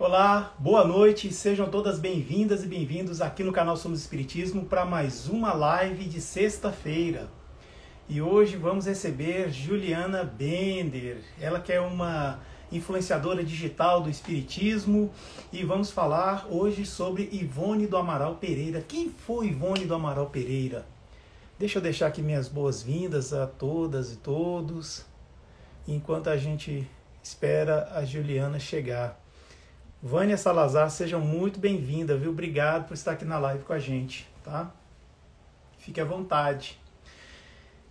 Olá, boa noite, sejam todas bem-vindas e bem-vindos aqui no canal Somos Espiritismo para mais uma live de sexta-feira. E hoje vamos receber Juliana Bender, ela que é uma influenciadora digital do Espiritismo, e vamos falar hoje sobre Ivone do Amaral Pereira. Quem foi Ivone do Amaral Pereira? Deixa eu deixar aqui minhas boas-vindas a todas e todos, enquanto a gente espera a Juliana chegar. Vânia Salazar, seja muito bem-vinda, viu? Obrigado por estar aqui na live com a gente, tá? Fique à vontade.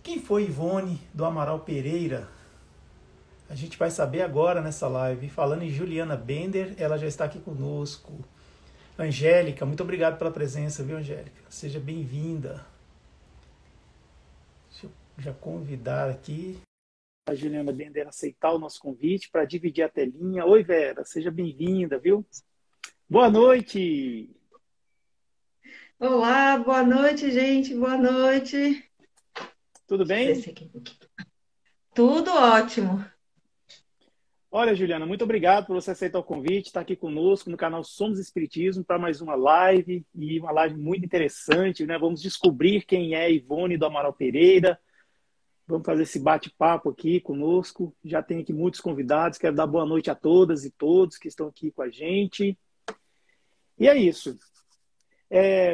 Quem foi Ivone do Amaral Pereira? A gente vai saber agora nessa live. Falando em Juliana Bender, ela já está aqui conosco. Angélica, muito obrigado pela presença, viu, Angélica? Seja bem-vinda. Deixa eu já convidar aqui a Juliana Bender aceitar o nosso convite para dividir a telinha. Oi, Vera, seja bem-vinda, viu? Boa noite! Olá, boa noite, gente, boa noite. Tudo Deixa eu ver bem? se aqui. Tudo ótimo. Olha, Juliana, muito obrigado por você aceitar o convite, estar aqui conosco no canal Somos Espiritismo para mais uma live, e uma live muito interessante, né? Vamos descobrir quem é Ivone do Amaral Pereira. Vamos fazer esse bate-papo aqui conosco. Já tem aqui muitos convidados. Quero dar boa noite a todas e todos que estão aqui com a gente. E é isso.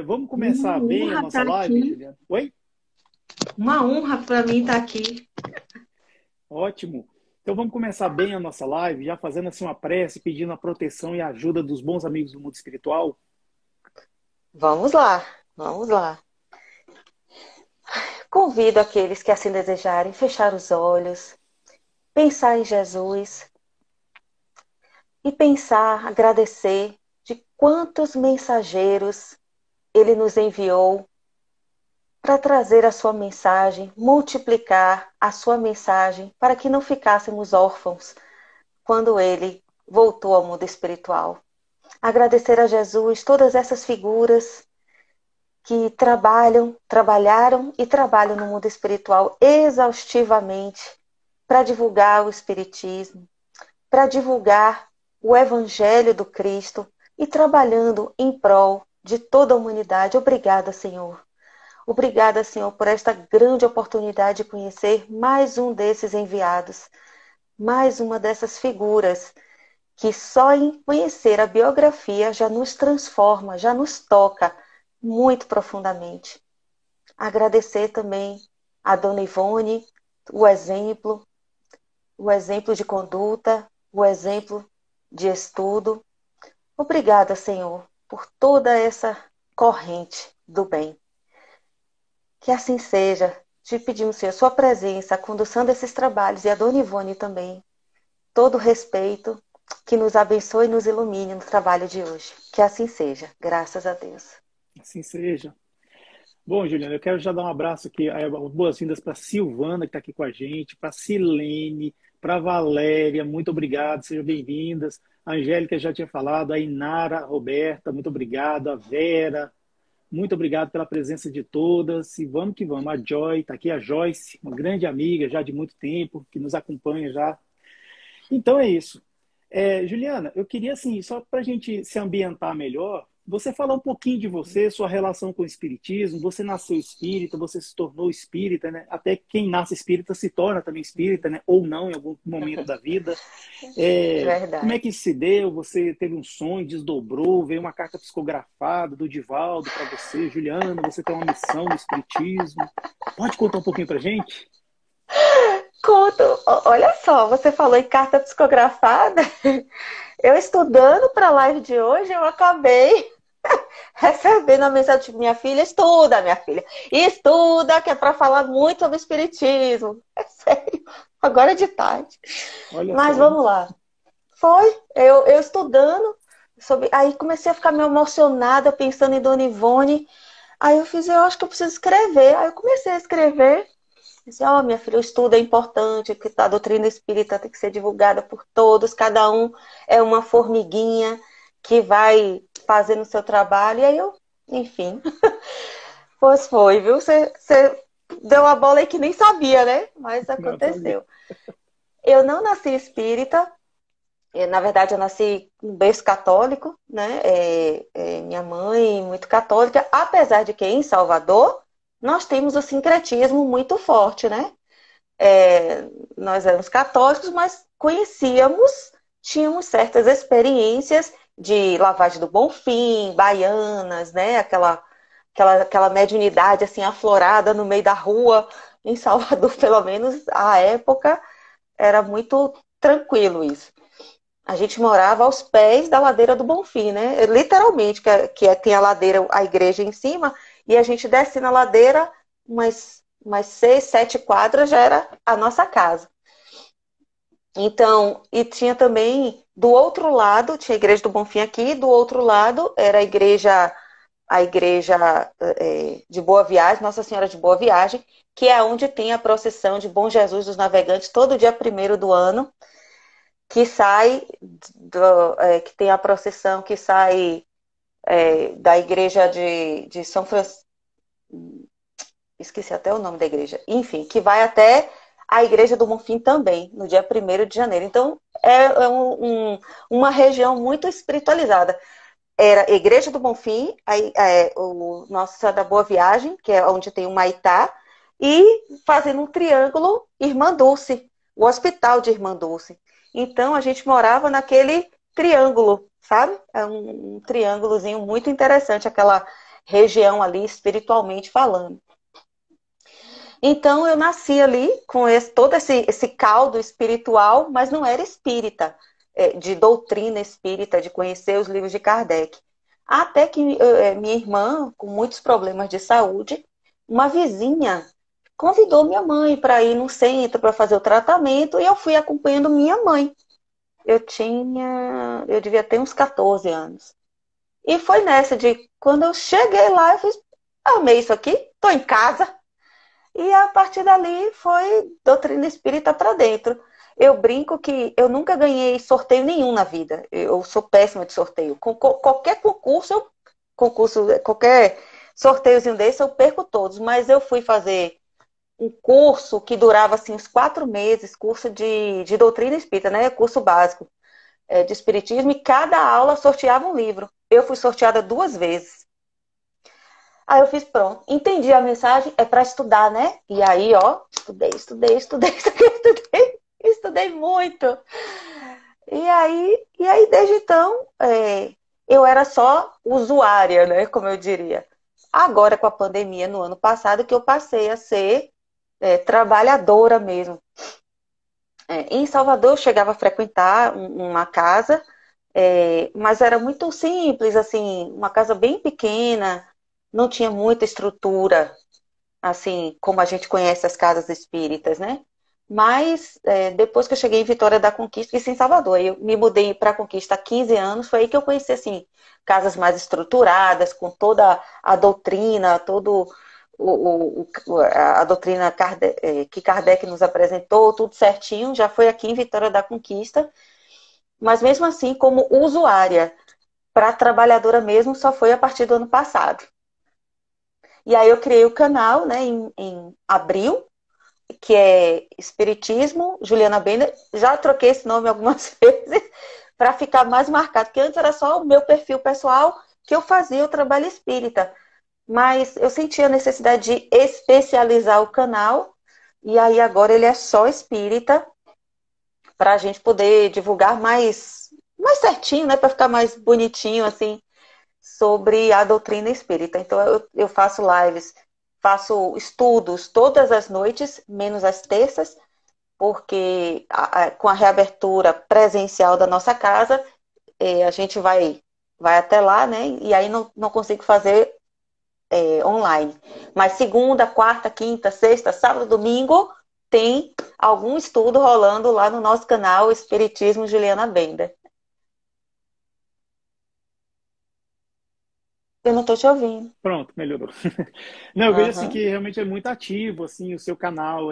Vamos Uma começar bem a honra nossa estar live, aqui. Juliana? Oi? Uma honra para mim estar aqui. Ótimo. Então vamos começar bem a nossa live, já fazendo assim uma prece, pedindo a proteção e a ajuda dos bons amigos do mundo espiritual. Vamos lá, vamos lá. Convido aqueles que assim desejarem fechar os olhos, pensar em Jesus e pensar, agradecer de quantos mensageiros ele nos enviou para trazer a sua mensagem, multiplicar a sua mensagem para que não ficássemos órfãos quando ele voltou ao mundo espiritual. Agradecer a Jesus todas essas figuras que trabalharam e trabalham no mundo espiritual exaustivamente para divulgar o espiritismo, para divulgar o evangelho do Cristo e trabalhando em prol de toda a humanidade. Obrigada, Senhor. Obrigada, Senhor, por esta grande oportunidade de conhecer mais um desses enviados, mais uma dessas figuras que só em conhecer a biografia já nos transforma, já nos toca muito profundamente. Agradecer também a Dona Ivone, o exemplo de conduta, o exemplo de estudo. Obrigada, Senhor, por toda essa corrente do bem. Que assim seja. Te pedimos, Senhor, sua presença, a condução desses trabalhos e a Dona Ivone também. Todo o respeito, que nos abençoe e nos ilumine no trabalho de hoje. Que assim seja. Graças a Deus. Assim seja. Bom, Juliana, eu quero já dar um abraço aqui, boas-vindas para a Silvana, que está aqui com a gente, para a Silene, para a Valéria, muito obrigado, sejam bem-vindas. A Angélica já tinha falado, a Inara, a Roberta, muito obrigado, a Vera, muito obrigado pela presença de todas, e vamos que vamos. A Joy, está aqui a Joyce, uma grande amiga já de muito tempo, que nos acompanha já. Então é isso. Juliana, eu queria, assim, só para a gente se ambientar melhor, você falar um pouquinho de você, sua relação com o espiritismo. Você nasceu espírita, você se tornou espírita, né? Até quem nasce espírita se torna também espírita, né? Ou não, em algum momento da vida. Como é Verdade. que isso se deu? Você teve um sonho, desdobrou, veio uma carta psicografada do Divaldo para você. Juliana, você tem uma missão no espiritismo. Pode contar um pouquinho para gente? Conto, olha só, você falou em carta psicografada. Eu estudando para a live de hoje, eu acabei recebendo a mensagem de minha filha, estuda, minha filha. Estuda, que é para falar muito sobre espiritismo. É sério, agora é de tarde. Olha Mas só, hein? vamos lá. Foi, eu estudando, aí comecei a ficar meio emocionada, pensando em Dona Ivone. Aí eu acho que eu preciso escrever. Aí eu comecei a escrever. Disse, minha filha, o estudo é importante, que a doutrina espírita tem que ser divulgada por todos, cada um é uma formiguinha que vai fazendo o seu trabalho. E aí enfim, pois foi, viu? Você deu a bola aí que nem sabia, né? Mas Não sabia. aconteceu. Eu não nasci espírita, Na verdade, eu nasci em berço católico, né? Minha mãe muito católica, apesar de que em Salvador nós temos o sincretismo muito forte, né? Nós éramos católicos, mas conhecíamos, tínhamos certas experiências de lavagem do Bonfim, baianas, né? Aquela mediunidade assim aflorada no meio da rua. Em Salvador, pelo menos, à época, era muito tranquilo isso. A gente morava aos pés da ladeira do Bonfim, né? Literalmente, tem a ladeira, a igreja em cima, e a gente desce na ladeira, umas 6, 7 quadras já era a nossa casa. Então, e tinha também, do outro lado, tinha a igreja do Bonfim aqui, do outro lado era a igreja de Boa Viagem, Nossa Senhora de Boa Viagem, que é onde tem a procissão de Bom Jesus dos Navegantes, todo dia 1º do ano, que sai, que tem a procissão que sai da igreja de São Francisco, esqueci até o nome da igreja, enfim, que vai até a igreja do Bonfim também, no dia 1º de janeiro. Então, uma região muito espiritualizada. Era a igreja do Bonfim, o Nossa Senhora da Boa Viagem, que é onde tem o Maitá, e fazendo um triângulo, Irmã Dulce, o hospital de Irmã Dulce. Então, a gente morava naquele triângulo, sabe? É um triângulozinho muito interessante, aquela região ali, espiritualmente falando. Então, eu nasci ali com todo esse caldo espiritual, mas não era espírita, de doutrina espírita, de conhecer os livros de Kardec. Até que minha irmã, com muitos problemas de saúde, uma vizinha convidou minha mãe para ir no centro para fazer o tratamento, e eu fui acompanhando minha mãe. Eu devia ter uns 14 anos. E foi nessa de, quando eu cheguei lá, eu fiz, amei isso aqui, tô em casa. E a partir dali foi doutrina espírita para dentro. Eu brinco que eu nunca ganhei sorteio nenhum na vida. Eu sou péssima de sorteio. Qualquer qualquer sorteiozinho desse, eu perco todos. Mas eu fui fazer um curso que durava assim uns 4 meses, curso de doutrina espírita, né? Curso básico de espiritismo, e cada aula sorteava um livro. Eu fui sorteada 2 vezes. Aí eu fiz, pronto, entendi a mensagem, é para estudar, né? E aí, ó, estudei muito. E aí desde então, eu era só usuária, né? Como eu diria. Agora, com a pandemia, no ano passado, que eu passei a ser trabalhadora mesmo. Em Salvador, eu chegava a frequentar uma casa, mas era muito simples, assim, uma casa bem pequena, não tinha muita estrutura, assim, como a gente conhece as casas espíritas, né? Mas depois que eu cheguei em Vitória da Conquista, isso em Salvador, aí eu me mudei para a Conquista há 15 anos, foi aí que eu conheci, assim, casas mais estruturadas, com toda a doutrina, a doutrina que Kardec nos apresentou, tudo certinho, já foi aqui em Vitória da Conquista, mas mesmo assim, como usuária, para trabalhadora mesmo, só foi a partir do ano passado. E aí eu criei o canal, né, em abril, que é Espiritismo, Juliana Bender. Já troquei esse nome algumas vezes para ficar mais marcado, porque antes era só o meu perfil pessoal que eu fazia o trabalho espírita. Mas eu senti a necessidade de especializar o canal, e aí agora ele é só espírita, para a gente poder divulgar mais certinho, né, para ficar mais bonitinho, assim, sobre a doutrina espírita. Então, eu faço lives, faço estudos todas as noites, menos as terças, porque com a reabertura presencial da nossa casa, a gente vai até lá, né? E aí não consigo fazer online. Mas segunda, quarta, quinta, sexta, sábado, domingo, tem algum estudo rolando lá no nosso canal Espiritismo Juliana Bender. Eu não estou te ouvindo. Pronto, melhorou. Não, eu vejo assim Uhum, que realmente é muito ativo, assim, o seu canal,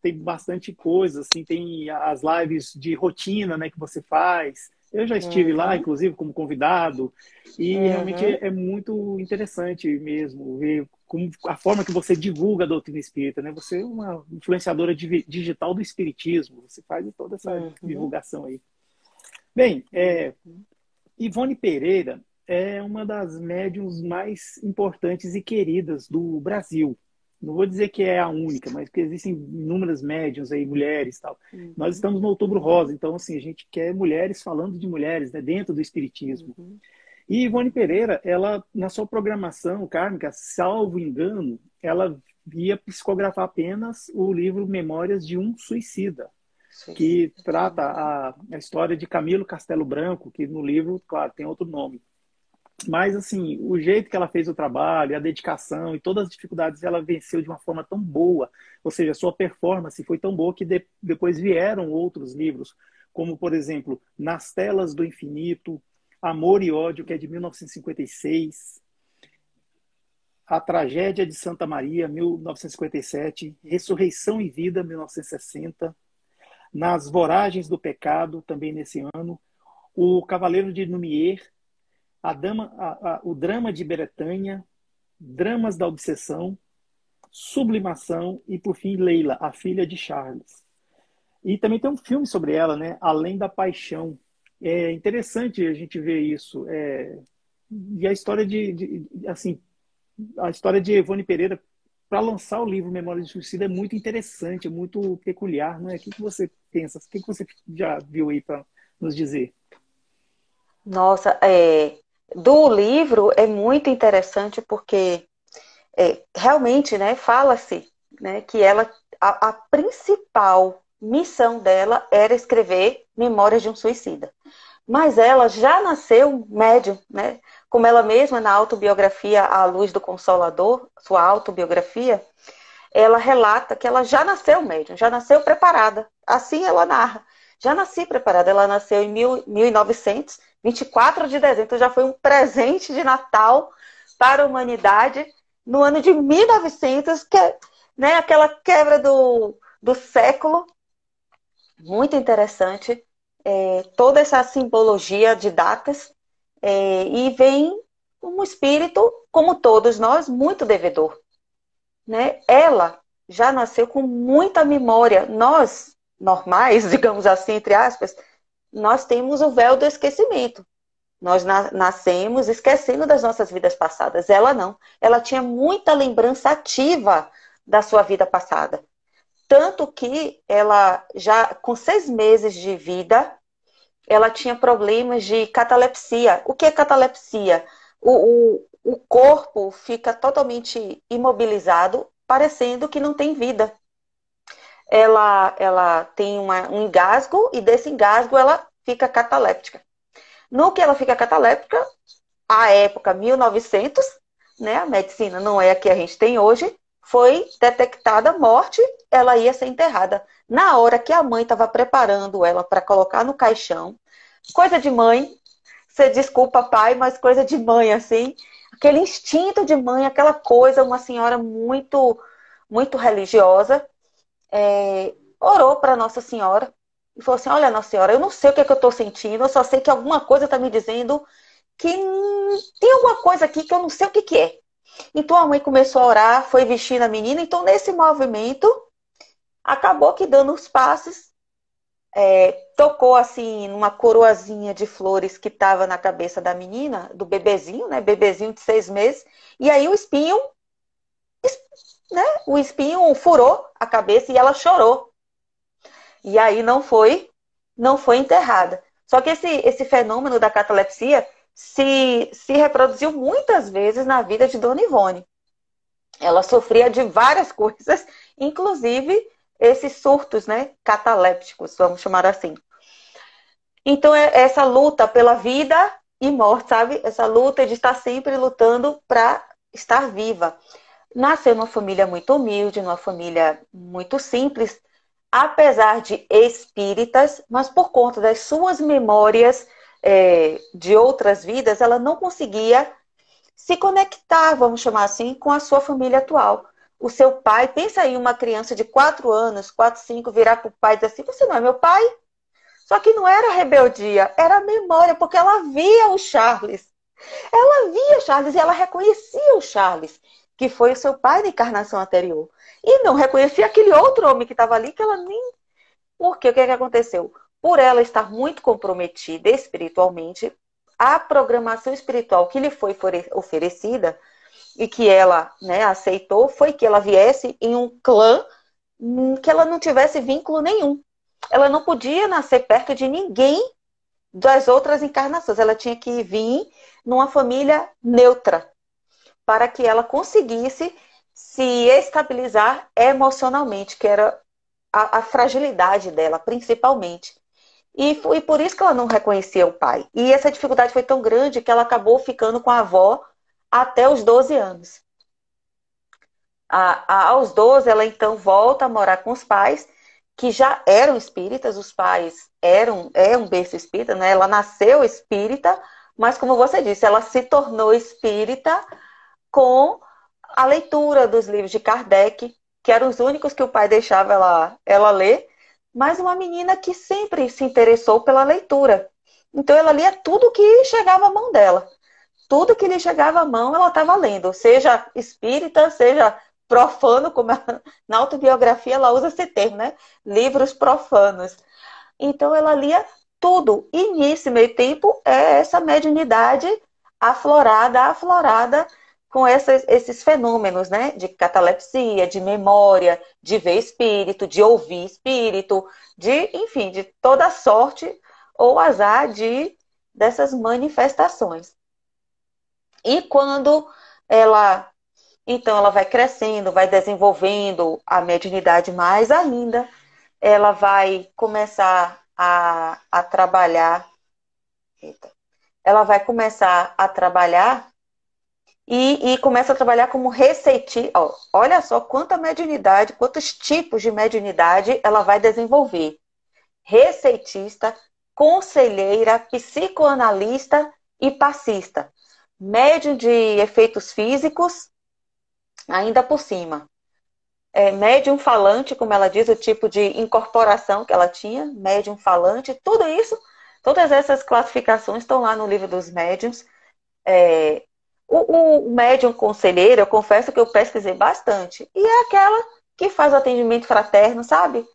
tem bastante coisa, assim, tem as lives de rotina, né, que você faz. Eu já estive lá, uhum, inclusive, como convidado, e realmente uhum. é muito interessante mesmo ver como, a forma que você divulga a doutrina espírita, né? Você é uma influenciadora digital do espiritismo, você faz toda essa Uhum. divulgação aí. Bem, Ivone Pereira é uma das médiums mais importantes e queridas do Brasil. Não vou dizer que é a única, mas que existem inúmeras médiums aí, mulheres e tal. Nós Uhum, estamos no Outubro Rosa, então assim, a gente quer mulheres falando de mulheres, né, dentro do espiritismo. uhum. E Ivone Pereira, ela, na sua programação kármica, salvo engano, ela ia psicografar apenas o livro Memórias de um Suicida, que Suicida. trata Uhum. a história de Camilo Castelo Branco, que no livro, claro, tem outro nome. Mas, assim, o jeito que ela fez o trabalho, a dedicação e todas as dificuldades ela venceu de uma forma tão boa, ou seja, a sua performance foi tão boa que depois vieram outros livros, como, por exemplo, Nas Telas do Infinito, Amor e Ódio, que é de 1956, A Tragédia de Santa Maria, 1957, Ressurreição e Vida, 1960, Nas Voragens do Pecado, também nesse ano, O Cavaleiro de Lumière, o Drama de Bretanha, Dramas da Obsessão, Sublimação e, por fim, Leila, a filha de Charles. E também tem um filme sobre ela, né? Além da Paixão. É interessante a gente ver isso. E a história assim, a história de Ivone Pereira para lançar o livro Memórias de Suicida é muito interessante, é muito peculiar, não é? O que você pensa? O que você já viu aí para nos dizer? Nossa, do livro é muito interessante porque realmente, né, fala-se, né, que a principal missão dela era escrever Memórias de um Suicida. Mas ela já nasceu médium, né? Como ela mesma, na autobiografia A Luz do Consolador, sua autobiografia, ela relata que ela já nasceu médium, já nasceu preparada. Assim ela narra. Já nasci preparada. Ela nasceu em 1900, 24 de dezembro. Então já foi um presente de Natal para a humanidade no ano de 1900, que é, né, aquela quebra do século. Muito interessante. Toda essa simbologia de datas. E vem um espírito, como todos nós, muito devedor, né? Ela já nasceu com muita memória. Nós, normais, digamos assim, entre aspas, nós temos o véu do esquecimento. Nós nascemos esquecendo das nossas vidas passadas. Ela não. Ela tinha muita lembrança ativa da sua vida passada. Tanto que ela, já com 6 meses de vida, ela tinha problemas de catalepsia. O que é catalepsia? O corpo fica totalmente imobilizado, parecendo que não tem vida. Ela tem um engasgo e desse engasgo ela fica cataléptica. No que ela fica cataléptica, a época 1900, né, a medicina não é a que a gente tem hoje, foi detectada a morte, ela ia ser enterrada. Na hora que a mãe estava preparando ela para colocar no caixão, coisa de mãe, você desculpa pai, mas coisa de mãe, assim, aquele instinto de mãe, aquela coisa, uma senhora muito, muito religiosa, orou para Nossa Senhora e falou assim: olha, Nossa Senhora, eu não sei o que é que eu estou sentindo, eu só sei que alguma coisa está me dizendo que tem alguma coisa aqui que eu não sei o que, que é. Então a mãe começou a orar, foi vestindo a menina, então nesse movimento acabou que dando os passos, tocou assim numa coroazinha de flores que estava na cabeça da menina, do bebezinho, né? Bebezinho de 6 meses, e aí né? O espinho furou a cabeça e ela chorou. E aí não foi enterrada. Só que esse fenômeno da catalepsia se reproduziu muitas vezes na vida de Dona Ivone. Ela sofria de várias coisas, inclusive esses surtos, né, catalépticos, vamos chamar assim. Então, essa luta pela vida e morte, sabe? Essa luta de estar sempre lutando para estar viva. Nasceu numa família muito humilde, numa família muito simples, apesar de espíritas, mas por conta das suas memórias de outras vidas, ela não conseguia se conectar, vamos chamar assim, com a sua família atual. O seu pai, pensa aí, uma criança de 4 anos, 4, 5, virar para o pai e dizer assim: você não é meu pai? Só que não era rebeldia, era memória, porque ela via o Charles. Ela via o Charles e ela reconhecia o Charles, que foi o seu pai na encarnação anterior. E não reconhecia aquele outro homem que estava ali, que ela nem... Por quê? O que é que aconteceu? por ela estar muito comprometida espiritualmente, a programação espiritual que lhe foi oferecida e que ela, né, aceitou foi que ela viesse em um clã que ela não tivesse vínculo nenhum. Ela não podia nascer perto de ninguém das outras encarnações. Ela tinha que vir numa família neutra para que ela conseguisse se estabilizar emocionalmente, que era a fragilidade dela, principalmente. E foi por isso que ela não reconhecia o pai. E essa dificuldade foi tão grande que ela acabou ficando com a avó até os 12 anos. Aos 12, ela então volta a morar com os pais, que já eram espíritas, os pais é um berço espírita, né? Ela nasceu espírita, mas como você disse, ela se tornou espírita com a leitura dos livros de Kardec, que eram os únicos que o pai deixava ela ler, mas uma menina que sempre se interessou pela leitura. Então ela lia tudo que chegava à mão dela. Tudo que lhe chegava à mão, ela estava lendo, seja espírita, seja profano, como na autobiografia ela usa esse termo, né? Livros profanos. Então ela lia tudo. E nesse meio tempo é essa mediunidade aflorada com esses fenômenos, né? De catalepsia, de memória, de ver espírito, de ouvir espírito, enfim, de toda sorte ou azar dessas manifestações. E quando então ela vai crescendo, vai desenvolvendo a mediunidade mais ainda, ela vai começar a trabalhar, ela vai começar a trabalhar e começa a trabalhar como receitista. Olha só quanta mediunidade, quantos tipos de mediunidade ela vai desenvolver. Receitista, conselheira, psicoanalista e passista. Médium de efeitos físicos, ainda por cima. Médium falante, como ela diz, o tipo de incorporação que ela tinha, médium falante, tudo isso, todas essas classificações estão lá no livro dos médiums. O médium conselheiro, eu confesso que eu pesquisei bastante, e é aquela que faz o atendimento fraterno, sabe?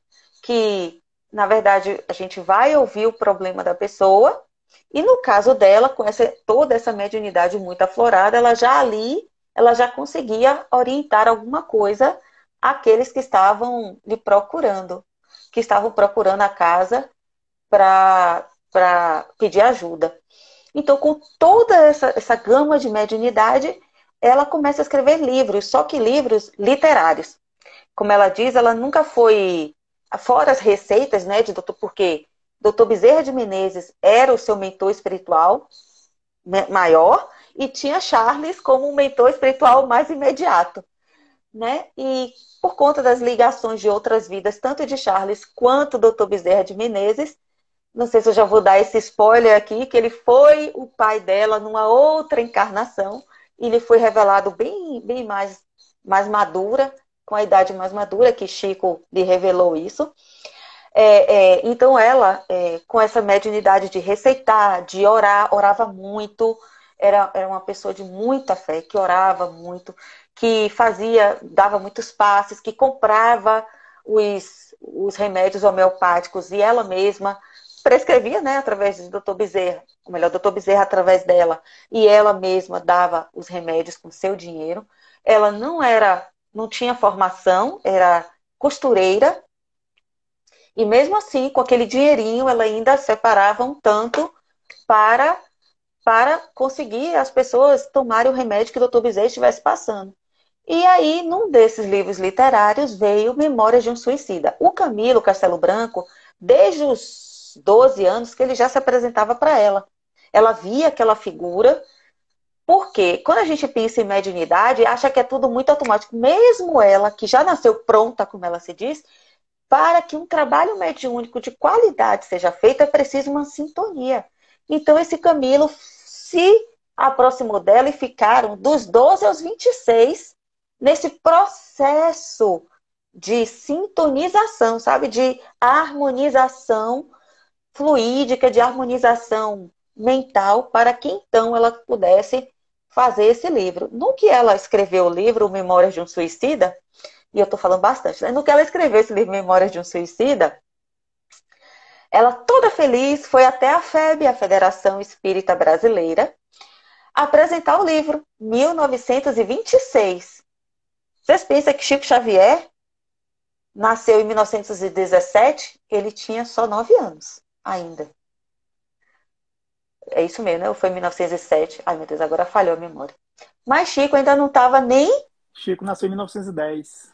Que, na verdade, a gente vai ouvir o problema da pessoa, e no caso dela, com toda essa mediunidade muito aflorada, ela já conseguia orientar alguma coisa àqueles que estavam lhe procurando, que estavam procurando a casa para pedir ajuda. Então, com toda essa gama de mediunidade, ela começa a escrever livros, só que livros literários. Como ela diz, ela nunca foi, fora as receitas, né, porque Dr. Bezerra de Menezes era o seu mentor espiritual maior e tinha Charles como um mentor espiritual mais imediato, né? E por conta das ligações de outras vidas, tanto de Charles quanto do Dr. Bezerra de Menezes, não sei se eu já vou dar esse spoiler aqui, que ele foi o pai dela numa outra encarnação, e ele foi revelado bem mais madura, com a idade mais madura, que Chico lhe revelou isso. Então ela, com essa mediunidade de receitar, de orar, orava muito, era uma pessoa de muita fé, que orava muito, que dava muitos passes, que comprava os remédios homeopáticos e ela mesma prescrevia, né, através do Dr. Bezerra, ou melhor, Dr. Bezerra através dela, e ela mesma dava os remédios com seu dinheiro. Ela não tinha formação, era costureira, e mesmo assim, com aquele dinheirinho, ela ainda separava um tanto para conseguir as pessoas tomarem o remédio que o Dr. Bezerra estivesse passando. E aí, num desses livros literários, veio Memórias de um Suicida. O Camilo Castelo Branco, desde os 12 anos, que ele já se apresentava para ela. Ela via aquela figura, porque quando a gente pensa em mediunidade, acha que é tudo muito automático. Mesmo ela, que já nasceu pronta, como ela se diz, para que um trabalho mediúnico de qualidade seja feito, é preciso uma sintonia. Então, esse Camilo se aproximou dela e ficaram dos 12 aos 26 nesse processo de sintonização, sabe? De harmonização fluídica, de harmonização mental, para que então ela pudesse fazer esse livro. No que ela escreveu o livro Memórias de um Suicida, e eu estou falando bastante, né? No que ela escreveu esse livro Memórias de um Suicida, Ela toda feliz foi até a FEB, a Federação Espírita Brasileira, apresentar o livro, 1926. Vocês pensam que Chico Xavier nasceu em 1917? Ele tinha só 9 anos ainda. É isso mesmo, né? Ou foi em 1907? Ai, meu Deus, agora falhou a memória. Mas Chico ainda não estava nem... Chico nasceu em 1910.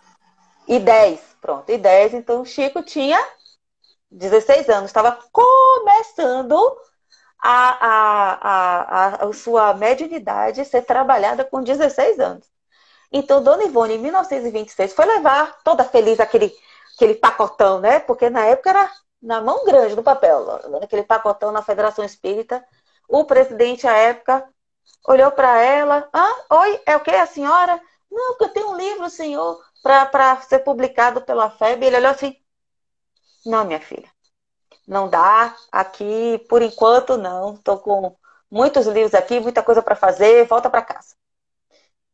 E 10, pronto, e 10. Então Chico tinha 16 anos, estava começando a sua mediunidade ser trabalhada com 16 anos. Então, Dona Ivone, em 1926, foi levar toda feliz aquele pacotão, né? Porque na época era na mão grande do papel, aquele pacotão na Federação Espírita. O presidente, à época, olhou para ela. Oi, é o que a senhora? Não, porque eu tenho um livro, senhor, para ser publicado pela FEB. Ele olhou assim, não, minha filha, não dá, aqui, por enquanto, não. Estou com muitos livros aqui, muita coisa para fazer, volta para casa.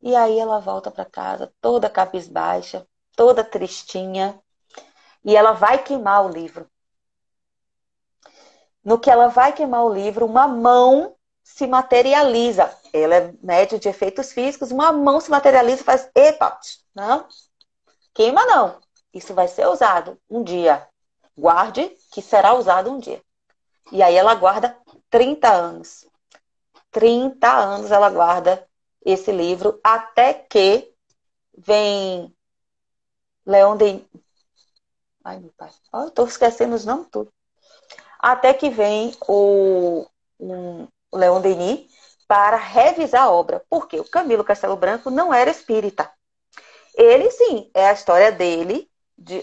E aí ela volta para casa, toda cabisbaixa, toda tristinha, e ela vai queimar o livro. No que ela vai queimar o livro, uma mão se materializa. Ela é médium de efeitos físicos, uma mão se materializa e faz, epa, não, queima não. Isso vai ser usado um dia. Guarde que será usado um dia. E aí ela guarda 30 anos. 30 anos ela guarda esse livro, até que vem Leon Denis. Ai, meu pai. Eu estou esquecendo os nomes tudo. Até que vem o Leon Denis para revisar a obra. Porque o Camilo Castelo Branco não era espírita. Ele, sim, é a história dele,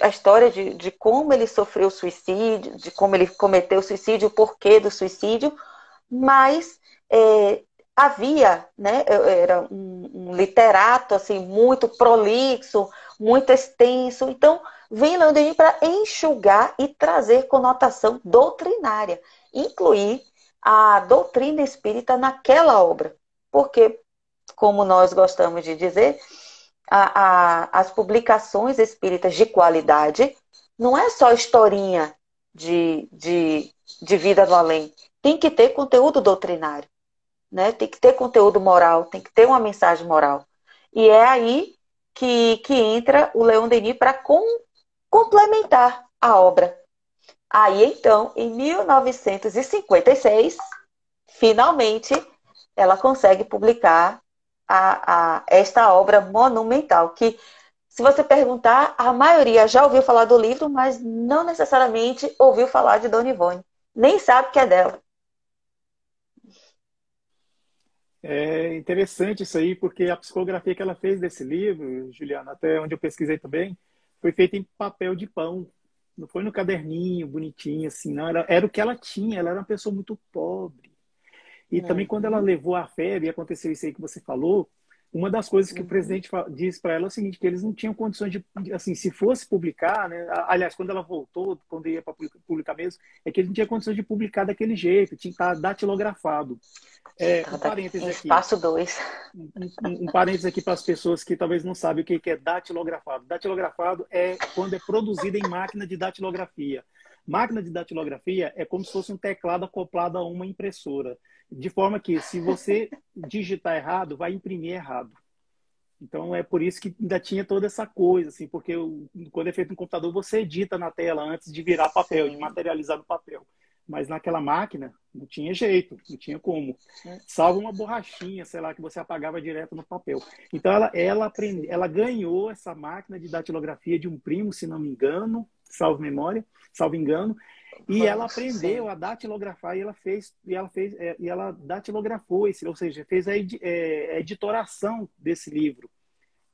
a história de como ele sofreu suicídio, de como ele cometeu suicídio, o porquê do suicídio, mas havia, né, era um literato assim, muito prolixo, muito extenso. Então, vem Leon Denis para enxugar e trazer conotação doutrinária, incluir a doutrina espírita naquela obra. Porque, como nós gostamos de dizer, as publicações espíritas de qualidade não é só historinha de vida no além. Tem que ter conteúdo doutrinário, né? Tem que ter conteúdo moral, tem que ter uma mensagem moral. E é aí que entra o Leon Denis para complementar a obra. Aí, então, em 1956, finalmente, ela consegue publicar esta obra monumental, que, se você perguntar, a maioria já ouviu falar do livro, mas não necessariamente ouviu falar de Dona Ivone. Nem sabe que é dela. É interessante isso aí, porque a psicografia que ela fez desse livro, Juliana, até onde eu pesquisei também, foi feita em papel de pão. Não foi no caderninho, bonitinho, assim, não. Era o que ela tinha, ela era uma pessoa muito pobre. E também quando ela Uhum, levou a febre e aconteceu isso aí que você falou, uma das coisas que o uhum, presidente disse para ela é o seguinte, que eles não tinham condições assim, se fosse publicar, né? Aliás, quando ela voltou, quando ia para publicar mesmo, é que eles não tinham condições de publicar daquele jeito, tinha que estar datilografado. Um tá parêntese em aqui, espaço 2. um parênteses aqui para as pessoas que talvez não sabem o que é datilografado. Datilografado é quando é produzido em máquina de datilografia. Máquina de datilografia é como se fosse um teclado acoplado a uma impressora, de forma que, se você digitar errado, vai imprimir errado. Então, é por isso que ainda tinha toda essa coisa, assim, porque quando é feito no computador, você edita na tela antes de virar papel, de Sim. materializar no papel. Mas naquela máquina, não tinha jeito, não tinha como. Salvo uma borrachinha, sei lá, que você apagava direto no papel. Então, ela ganhou essa máquina de datilografia de um primo, se não me engano, salvo engano, e ela Vamos, aprendeu sim. a datilografar e ela datilografou ou seja, fez a editoração desse livro.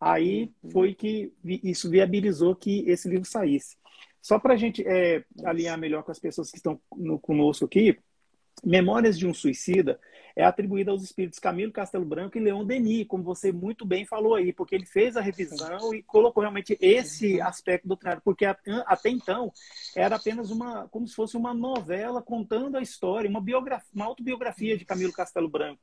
Aí Uhum, foi que isso viabilizou que esse livro saísse. Só para a gente alinhar isso. melhor com as pessoas que estão conosco aqui, Memórias de um Suicida é atribuída aos espíritos Camilo Castelo Branco e Leon Denis, como você muito bem falou aí, porque ele fez a Sim. revisão e colocou realmente esse Uhum, aspecto doutrinário, porque até então era apenas como se fosse uma novela contando a história, uma autobiografia de Camilo isso. Castelo Branco.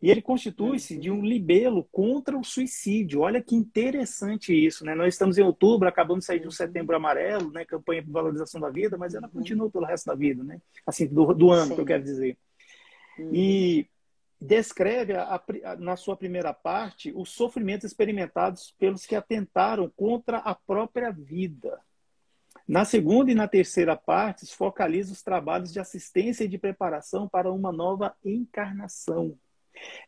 E ele constitui-se de um libelo contra o suicídio. Olha que interessante isso, né? Nós estamos em outubro, acabamos de sair de um setembro amarelo, né? Campanha por valorização da vida, mas ela continua pelo resto da vida, né? Assim, do ano, que eu quero dizer. E descreve, na sua primeira parte, os sofrimentos experimentados pelos que atentaram contra a própria vida. Na segunda e na terceira partes, focaliza os trabalhos de assistência e de preparação para uma nova encarnação.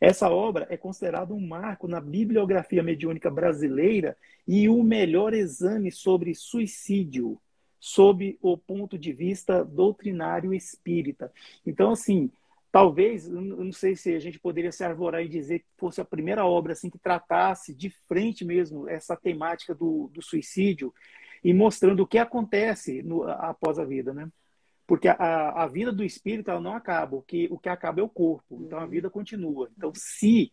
Essa obra é considerada um marco na bibliografia mediúnica brasileira e o melhor exame sobre suicídio, sob o ponto de vista doutrinário espírita. Então, assim, talvez, eu não sei se a gente poderia se arvorar e dizer que fosse a primeira obra assim, que tratasse de frente mesmo essa temática do suicídio e mostrando o que acontece após a vida, né? Porque a vida do espírito ela não acaba, o que acaba é o corpo, então a vida continua. Então, se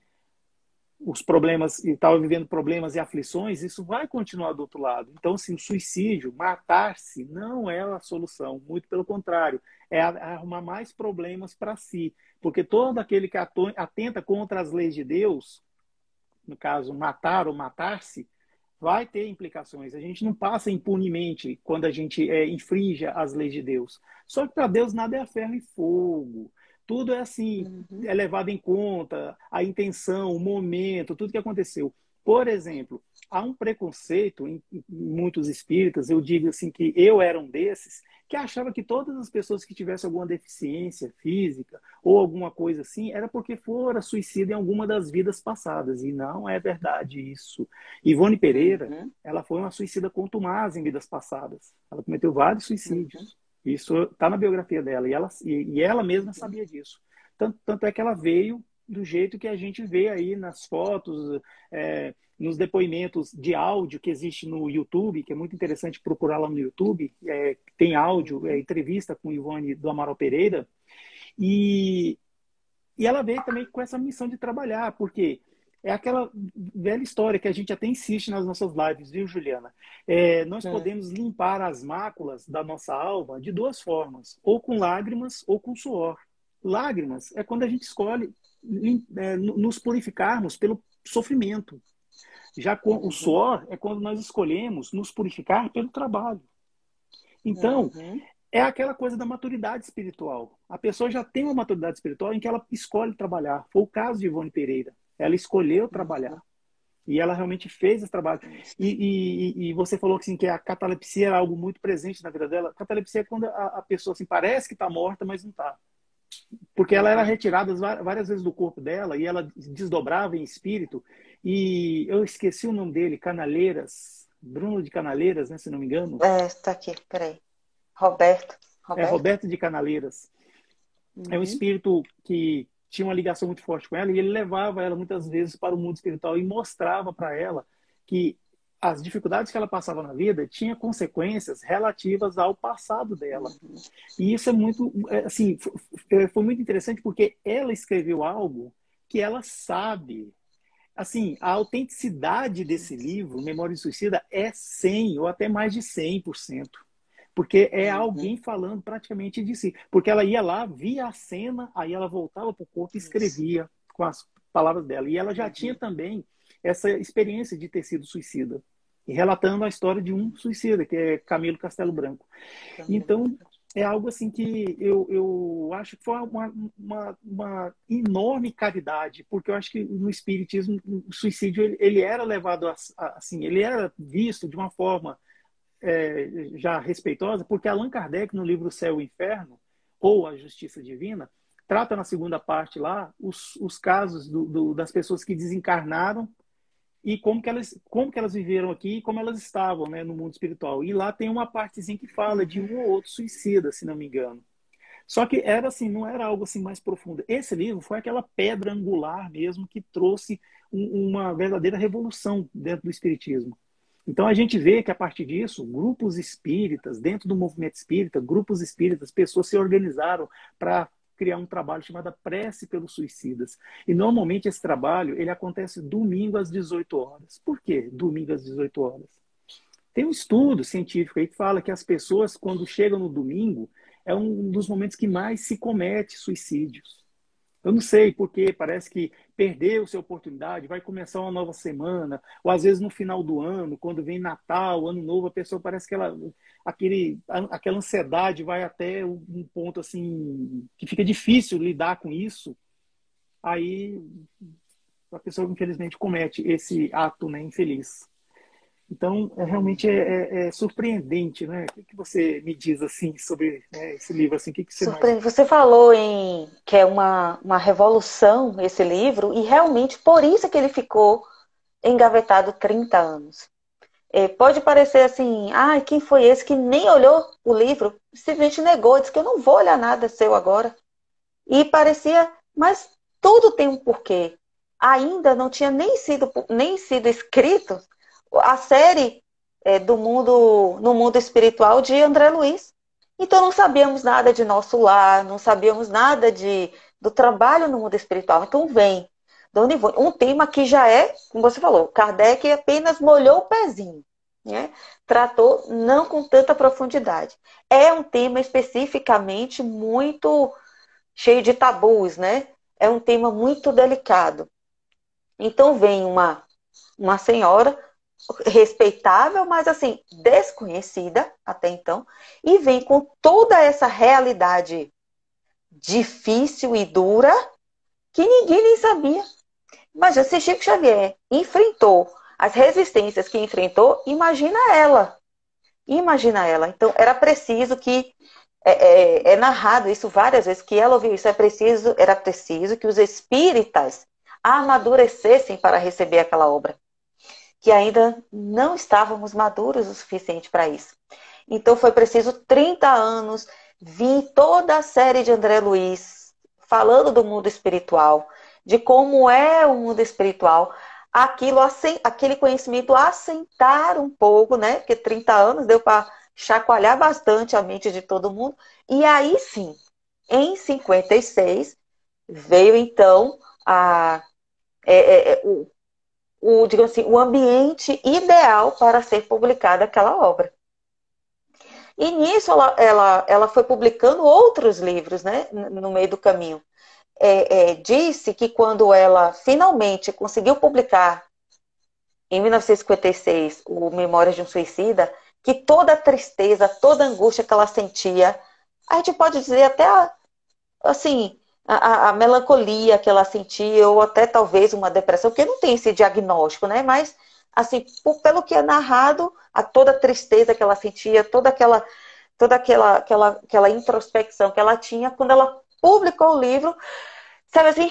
os problemas, estava vivendo problemas e aflições, isso vai continuar do outro lado. Então, assim, o suicídio, matar-se, não é a solução, muito pelo contrário, é arrumar mais problemas para si. Porque todo aquele que atenta contra as leis de Deus, no caso, matar ou matar-se, vai ter implicações. A gente não passa impunemente quando a gente infringe as leis de Deus. Só que para Deus nada é a ferro e fogo. Tudo é assim, é levado em conta, a intenção, o momento, tudo que aconteceu. Por exemplo, há um preconceito em muitos espíritas, eu digo assim que eu era um desses, que achava que todas as pessoas que tivessem alguma deficiência física ou alguma coisa assim, era porque fora suicida em alguma das vidas passadas. E não é verdade isso. Ivone Pereira, ela foi uma suicida contumaz em vidas passadas. Ela cometeu vários suicídios. Isso está na biografia dela. E ela mesma sabia disso. Tanto é que ela veio do jeito que a gente vê aí nas fotos, nos depoimentos de áudio que existe no YouTube, que é muito interessante procurar lá no YouTube. Tem áudio, entrevista com Ivone do Amaral Pereira. E ela veio também com essa missão de trabalhar, porque é aquela velha história que a gente até insiste nas nossas lives, viu, Juliana? Nós podemos limpar as máculas da nossa alma de duas formas, ou com lágrimas ou com suor. Lágrimas é quando a gente escolhe nos purificarmos pelo sofrimento. Já com o suor é quando nós escolhemos nos purificar pelo trabalho. Então, é aquela coisa da maturidade espiritual. A pessoa já tem uma maturidade espiritual em que ela escolhe trabalhar. Foi o caso de Ivone Pereira. Ela escolheu trabalhar. E ela realmente fez esse trabalho. E você falou assim, que a catalepsia era algo muito presente na vida dela. A catalepsia é quando a pessoa assim, parece que está morta, mas não está. Porque ela era retirada várias vezes do corpo dela e ela desdobrava em espírito. E eu esqueci o nome dele, Canaleiras. Bruno de Canaleiras, né, se não me engano. Está aqui, peraí. Roberto. Roberto de Canaleiras. É um espírito que tinha uma ligação muito forte com ela e ele levava ela muitas vezes para o mundo espiritual e mostrava para ela que as dificuldades que ela passava na vida tinham consequências relativas ao passado dela. E isso é muito, assim, foi muito interessante porque ela escreveu algo que ela sabe. Assim, a autenticidade desse livro, Memória de Suicida, é 100 ou até mais de 100%. Porque é alguém falando praticamente de si. Porque ela ia lá, via a cena, aí ela voltava para o corpo e escrevia com as palavras dela. E ela já tinha também essa experiência de ter sido suicida. E relatando a história de um suicida, que é Camilo Castelo Branco. Então, é algo assim que eu acho que foi uma enorme caridade. Porque eu acho que no espiritismo, o suicídio ele era levado assim, ele era visto de uma forma já respeitosa, porque Allan Kardec, no livro Céu e Inferno, ou A Justiça Divina, trata na segunda parte lá os casos das pessoas que desencarnaram e como que elas viveram aqui e como elas estavam, né, no mundo espiritual. E lá tem uma partezinha que fala de um ou outro suicida, se não me engano. Só que era assim, não era algo assim mais profundo. Esse livro foi aquela pedra angular mesmo que trouxe uma verdadeira revolução dentro do espiritismo. Então a gente vê que a partir disso, grupos espíritas, dentro do movimento espírita, grupos espíritas, pessoas se organizaram para criar um trabalho chamado Prece pelos Suicidas. E normalmente esse trabalho ele acontece domingo às 18 horas. Por quê domingo às 18 horas? Tem um estudo científico aí que fala que as pessoas, quando chegam no domingo, é um dos momentos que mais se comete suicídios. Eu não sei, porque parece que perdeu-se a oportunidade, vai começar uma nova semana, ou às vezes no final do ano, quando vem Natal, Ano Novo, a pessoa parece que aquela ansiedade vai até um ponto assim que fica difícil lidar com isso. Aí a pessoa infelizmente comete esse ato, né, infeliz. Então, realmente é surpreendente, né? O que você me diz assim sobre, né, esse livro? Assim, o que você mais... Surpreende. Você falou em que é uma revolução esse livro, e realmente por isso que ele ficou engavetado 30 anos. Pode parecer assim, ah, quem foi esse que nem olhou o livro? Simplesmente negou, disse que eu não vou olhar nada seu agora. E parecia, mas tudo tem um porquê. Ainda não tinha nem sido escrito a série do mundo, no mundo espiritual de André Luiz. Então não sabíamos nada de nosso lar, não sabíamos nada do trabalho no mundo espiritual. Então vem, Dona Ivone, um tema que já é, como você falou, Kardec apenas molhou o pezinho, né? Tratou não com tanta profundidade. É um tema especificamente muito cheio de tabus, né? É um tema muito delicado. Então vem uma senhora respeitável, mas assim, desconhecida até então, e vem com toda essa realidade difícil e dura que ninguém nem sabia. Imagina, se Chico Xavier enfrentou as resistências que enfrentou, imagina ela. Imagina ela. Então, era preciso que é narrado isso várias vezes, que ela ouviu isso, era preciso que os espíritas amadurecessem para receber aquela obra, que ainda não estávamos maduros o suficiente para isso. Então foi preciso 30 anos, vir toda a série de André Luiz, falando do mundo espiritual, de como é o mundo espiritual, aquele conhecimento assentar um pouco, né? Porque 30 anos deu para chacoalhar bastante a mente de todo mundo. E aí sim, em 56, veio então digamos assim, o ambiente ideal para ser publicada aquela obra. E nisso ela foi publicando outros livros, né, no meio do caminho. Disse que quando ela finalmente conseguiu publicar, em 1956, o Memórias de um Suicida, que toda a tristeza, toda a angústia que ela sentia, a gente pode dizer até, assim, a melancolia que ela sentia, ou até talvez uma depressão, porque não tem esse diagnóstico, né? Mas, assim, pelo que é narrado, toda a tristeza que ela sentia, toda aquela introspecção que ela tinha, quando ela publicou o livro, sabe assim,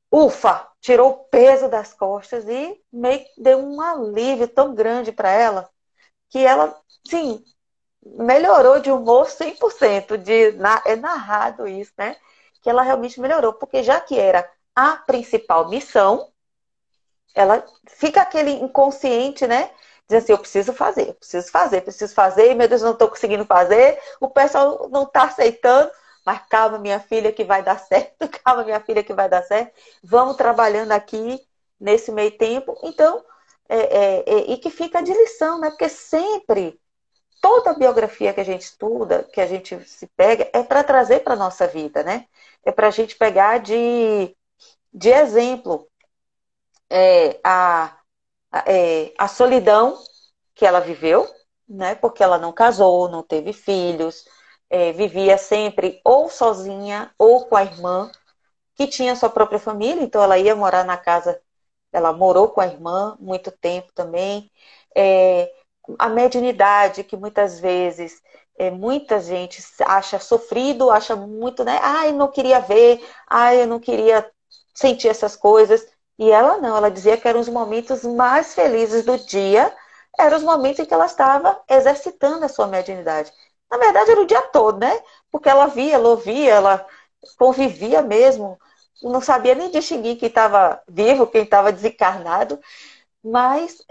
ufa, tirou o peso das costas e meio que deu um alívio tão grande para ela, que ela, sim, melhorou de humor 100%. É narrado isso, né? Que ela realmente melhorou, porque já que era a principal missão, ela fica aquele inconsciente, né? Diz assim, preciso fazer, meu Deus, não estou conseguindo fazer, o pessoal não está aceitando, mas calma, minha filha, que vai dar certo, calma, minha filha, que vai dar certo, vamos trabalhando aqui nesse meio tempo. Então, e que fica de lição, né? Porque sempre, toda a biografia que a gente estuda, que a gente se pega, é para trazer para a nossa vida, né? É para a gente pegar de exemplo a a solidão que ela viveu, né? Porque ela não casou, não teve filhos, vivia sempre ou sozinha ou com a irmã, que tinha sua própria família, então ela ia morar na casa, ela morou com a irmã muito tempo também. A mediunidade, que muitas vezes muita gente acha sofrido, acha muito, né? Ai, eu não queria ver, ai, eu não queria sentir essas coisas. E ela não, ela dizia que eram os momentos mais felizes do dia, eram os momentos em que ela estava exercitando a sua mediunidade. Na verdade, era o dia todo, né? Porque ela via, ela ouvia, ela convivia mesmo, não sabia nem distinguir quem estava vivo, quem estava desencarnado, mas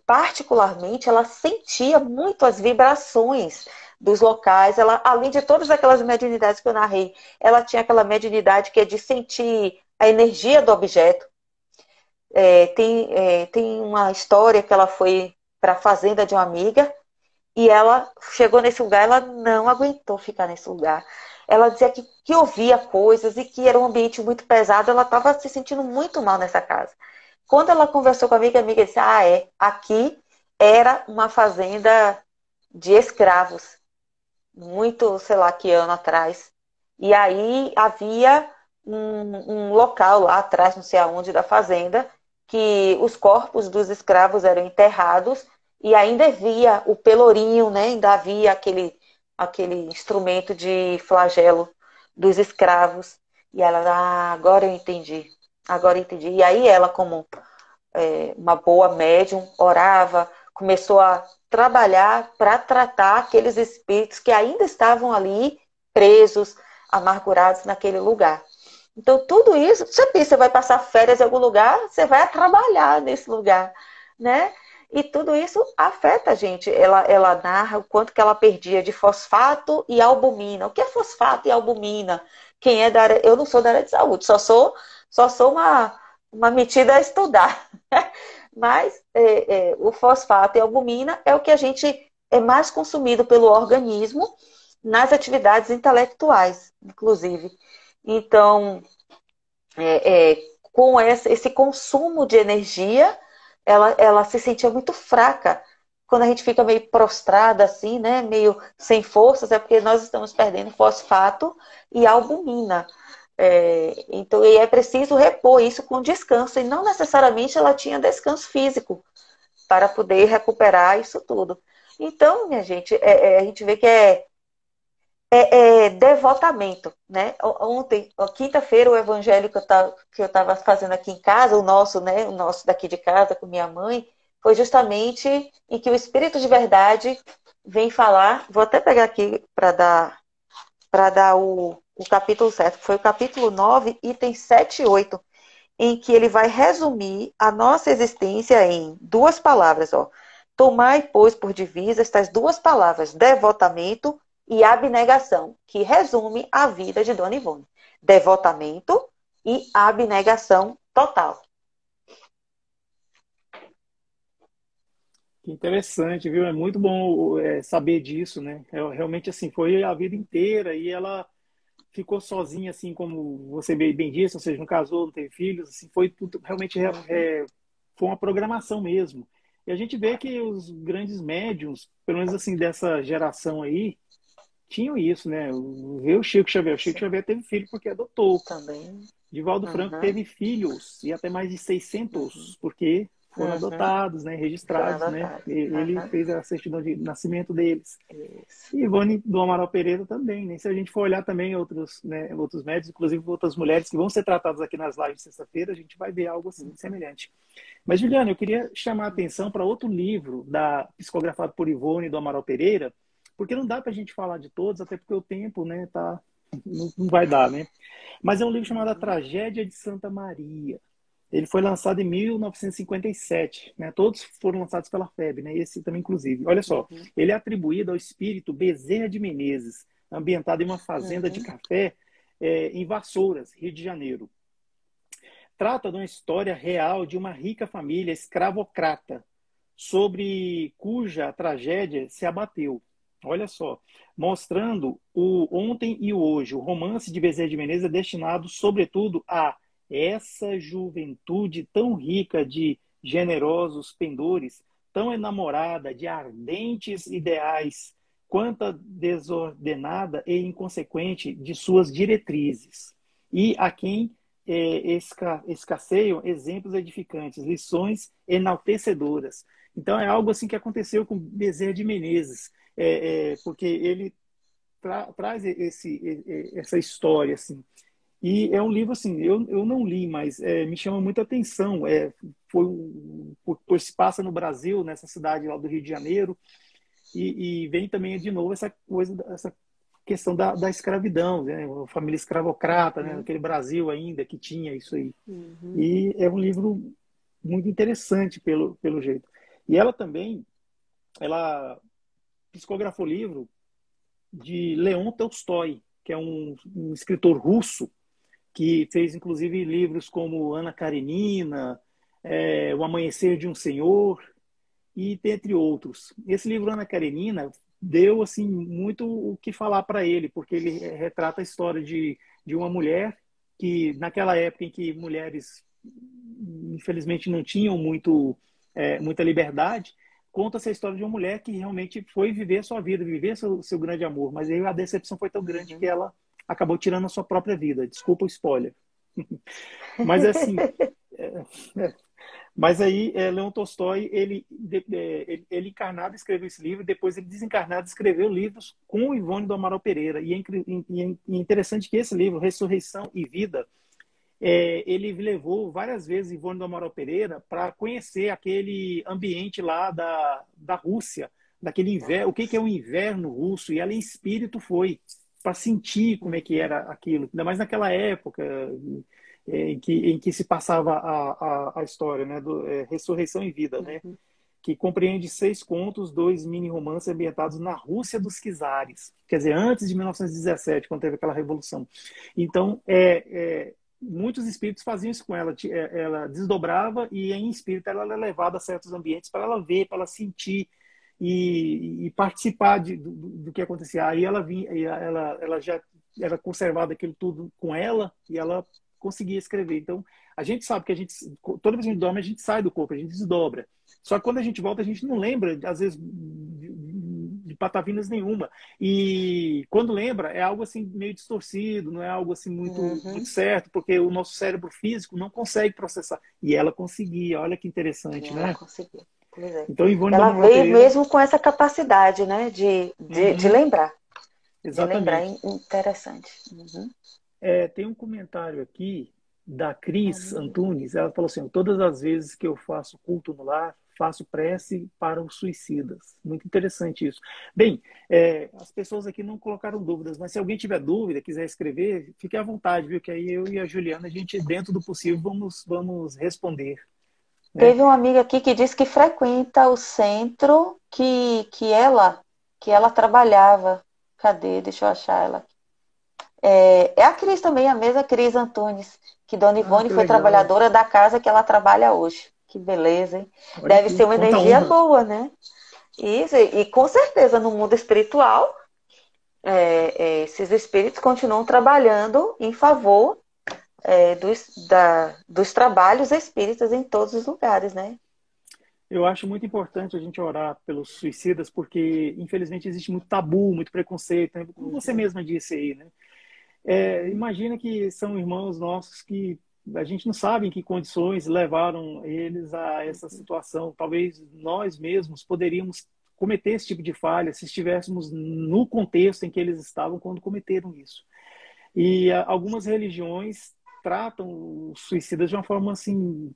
particularmente ela sentia muito as vibrações dos locais. Ela, além de todas aquelas mediunidades que eu narrei, ela tinha aquela mediunidade que é de sentir a energia do objeto. Tem uma história que ela foi para a fazenda de uma amiga e ela chegou nesse lugar, ela não aguentou ficar nesse lugar. ela dizia que ouvia coisas e que era um ambiente muito pesado, ela estava se sentindo muito mal nessa casa. Quando ela conversou com a amiga disse, aqui era uma fazenda de escravos, muito, sei lá, que ano atrás. E aí havia um local lá atrás, não sei aonde, da fazenda, que os corpos dos escravos eram enterrados e ainda havia o pelourinho, né? Ainda havia aquele instrumento de flagelo dos escravos. E ela, agora eu entendi, agora eu entendi. E aí ela, como uma boa médium, orava, começou a trabalhar para tratar aqueles espíritos que ainda estavam ali presos, amargurados naquele lugar. Então, tudo isso, você pensa, você vai passar férias em algum lugar, você vai trabalhar nesse lugar, né? E tudo isso afeta a gente. Ela narra o quanto que ela perdia de fosfato e albumina. O que é fosfato e albumina? Quem é da área... Eu não sou da área de saúde, só sou uma metida a estudar. Mas o fosfato e a albumina é o que a gente é mais consumido pelo organismo nas atividades intelectuais, inclusive. Então, com esse consumo de energia, ela se sentia muito fraca. Quando a gente fica meio prostrada assim, né, meio sem forças, é porque nós estamos perdendo fosfato e albumina. Então, e é preciso repor isso com descanso, e não necessariamente ela tinha descanso físico para poder recuperar isso tudo. Então, minha gente, a gente vê que é devotamento, né? Ontem, quinta-feira, o evangelho que eu estava fazendo aqui em casa, o nosso, né? O nosso daqui de casa com minha mãe, foi justamente em que o Espírito de Verdade vem falar. Vou até pegar aqui para dar o capítulo certo, que foi o capítulo 9, itens 7 e 8, em que ele vai resumir a nossa existência em duas palavras, ó. Tomai, pois, por divisa estas duas palavras, devotamento e abnegação, que resume a vida de Dona Ivone. Devotamento e abnegação total. Que interessante, viu? É muito bom saber disso, né? Realmente, assim, foi a vida inteira e ela ficou sozinha, assim, como você bem disse, ou seja, não casou, não teve filhos, assim, foi tudo, realmente Uhum. foi uma programação mesmo. E a gente vê que os grandes médiums, pelo menos assim, dessa geração aí, tinham isso, né? Vê o Chico Sim, Xavier teve filho porque adotou. também. Divaldo Franco Uhum. teve filhos, e até mais de Uhum. 600, porque foram Uhum. adotados, né, Foram registrados, né? adotados. Ele Uhum. fez a certidão de nascimento deles. Isso. E Ivone do Amaral Pereira também, né? Se a gente for olhar também outros, né, outros médicos, inclusive outras mulheres que vão ser tratadas aqui nas lives de sexta-feira, a gente vai ver algo assim semelhante. Mas, Juliana, eu queria chamar a atenção para outro livro psicografado por Ivone do Amaral Pereira, porque não dá para a gente falar de todos, até porque o tempo, né, não vai dar, né? Mas é um livro chamado A Uhum. Tragédia de Santa Maria. Ele foi lançado em 1957, né? Todos foram lançados pela FEB, né? Esse também, inclusive. Olha só, Uhum. ele é atribuído ao espírito Bezerra de Menezes, ambientado em uma fazenda de Uhum. café em Vassouras, Rio de Janeiro. Trata de uma história real de uma rica família escravocrata, sobre cuja tragédia se abateu. Olha só, mostrando o ontem e o hoje. O romance de Bezerra de Menezes é destinado, sobretudo, a essa juventude tão rica de generosos pendores, tão enamorada de ardentes ideais, quanto desordenada e inconsequente de suas diretrizes, e a quem escasseiam exemplos edificantes, lições enaltecedoras. Então é algo assim que aconteceu com Bezerra de Menezes, porque ele traz essa história assim. E é um livro assim, eu não li, mas me chama muita atenção. Por se passa no Brasil, nessa cidade lá do Rio de Janeiro, e vem também de novo essa coisa, essa questão da escravidão, né? A família escravocrata, né? Uhum. Naquele Brasil ainda que tinha isso aí. Uhum. E é um livro muito interessante pelo jeito. E ela também, ela psicografou o livro de Leon Tolstói, que é um escritor russo que fez inclusive livros como Ana Karenina, O Amanhecer de um Senhor, e entre outros. Esse livro, Ana Karenina, deu assim muito o que falar para ele, porque ele retrata a história de uma mulher que, naquela época em que mulheres, infelizmente, não tinham muita liberdade, conta essa história de uma mulher que realmente foi viver a sua vida, viver seu grande amor, mas aí a decepção foi tão grande que ela acabou tirando a sua própria vida. Desculpa o spoiler. Mas assim, é, é, mas aí, Leon Tolstói, ele encarnado escreveu esse livro, depois ele desencarnado escreveu livros com o Ivone do Amaral Pereira. E é interessante que esse livro, Ressurreição e Vida, ele levou várias vezes Ivone do Amaral Pereira para conhecer aquele ambiente lá da Rússia, daquele inverno, o que é o inverno russo, e ela em espírito foi para sentir como é que era aquilo, ainda mais naquela época em que se passava a história, né, Ressurreição e Vida, né, que compreende 6 contos, 2 mini-romances ambientados na Rússia dos czares, quer dizer, antes de 1917, quando teve aquela revolução. Então, muitos espíritos faziam isso com ela. Ela desdobrava e, em espírito, ela era levada a certos ambientes para ela ver, para ela sentir e participar do que acontecia. Aí ela vinha, ela já era conservado aquilo tudo com ela e ela conseguia escrever. Então, a gente sabe que toda vez que a gente dorme, a gente sai do corpo, a gente desdobra. Só que quando a gente volta, a gente não lembra, às vezes, de patavinas nenhuma. E quando lembra, é algo assim meio distorcido, não é algo assim muito certo, porque o nosso cérebro físico não consegue processar. E ela conseguia, olha que interessante, Ela né? conseguiu. Pois é. Então, Ivone do Ela Amaral veio Pereira... mesmo com essa capacidade, né, de lembrar. De lembrar, Exatamente. interessante. Tem um comentário aqui da Cris Antunes. Ela falou assim: todas as vezes que eu faço culto no lar, faço prece para os suicidas. Muito interessante isso. Bem, as pessoas aqui não colocaram dúvidas, mas se alguém tiver dúvida, quiser escrever, fique à vontade, viu? Que aí eu e a Juliana, a gente, dentro do possível, vamos responder. Né? Teve uma amiga aqui que disse que frequenta o centro que ela trabalhava. Cadê? Deixa eu achar ela. É a Cris também, a mesma Cris Antunes, que Dona Ah, Ivone que foi legal. trabalhadora da casa que ela trabalha hoje. Que beleza, hein? Olha Deve aqui, ser uma quanta energia honra. boa, né? Isso, e com certeza no mundo espiritual, esses espíritos continuam trabalhando em favor dos trabalhos espíritas em todos os lugares, né? Eu acho muito importante a gente orar pelos suicidas, porque, infelizmente, existe muito tabu, muito preconceito, né? Como você mesma disse aí, né? Imagina que são irmãos nossos que a gente não sabe em que condições levaram eles a essa situação. Talvez nós mesmos poderíamos cometer esse tipo de falha se estivéssemos no contexto em que eles estavam quando cometeram isso. E algumas religiões tratam os suicidas de uma forma assim,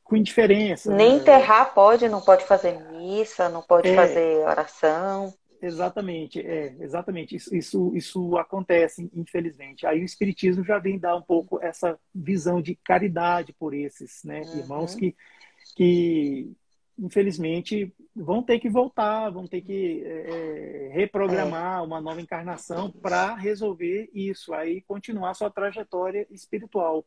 com indiferença, Nem né? enterrar pode, não pode fazer missa, não pode É, fazer oração. exatamente, exatamente. Isso acontece, infelizmente. Aí o Espiritismo já vem dar um pouco essa visão de caridade por esses, né, irmãos que infelizmente vão ter que voltar, vão ter que É. reprogramar uma nova encarnação para resolver isso, aí continuar sua trajetória espiritual.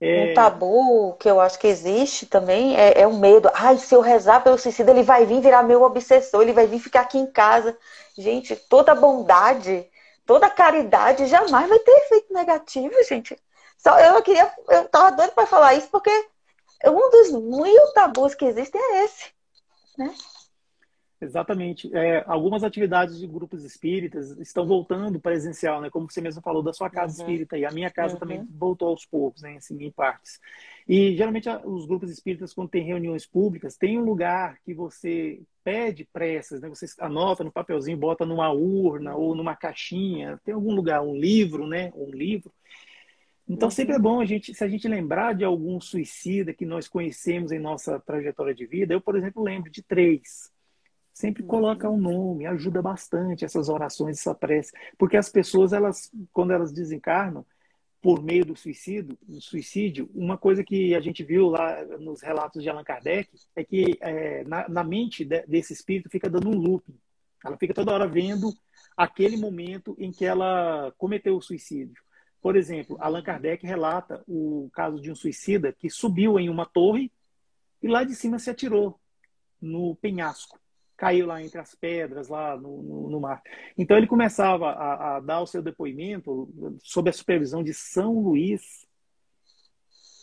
Um É, tabu que eu acho que existe também é o medo. Ai, se eu rezar pelo suicida, ele vai vir virar meu obsessor, ele vai vir ficar aqui em casa. Gente, toda bondade, toda caridade jamais vai ter efeito negativo, gente. Só eu tava doida para falar isso porque um dos mil tabus que existem é esse, né? Exatamente. Algumas atividades de grupos espíritas estão voltando presencial, né? Como você mesmo falou da sua casa Uhum, espírita, e a minha casa também uhum, voltou aos poucos, né? Assim, em partes. E geralmente os grupos espíritas, quando tem reuniões públicas, tem um lugar que você pede preces, né? Você anota no papelzinho, bota numa urna ou numa caixinha, tem algum lugar, um livro, né? Um livro. Então sempre é uhum, bom se a gente lembrar de algum suicida que nós conhecemos em nossa trajetória de vida. Eu, por exemplo, lembro de 3. Sempre coloca uhum. um nome, ajuda bastante essas orações, essa prece, porque as pessoas, quando elas desencarnam por meio do suicídio, uma coisa que a gente viu lá nos relatos de Allan Kardec é que na mente desse espírito fica dando um looping. Ela fica toda hora vendo aquele momento em que ela cometeu o suicídio. Por exemplo, Allan Kardec relata o caso de um suicida que subiu em uma torre e lá de cima se atirou no penhasco. caiu lá entre as pedras, lá no mar. Então ele começava a dar o seu depoimento sob a supervisão de São Luís.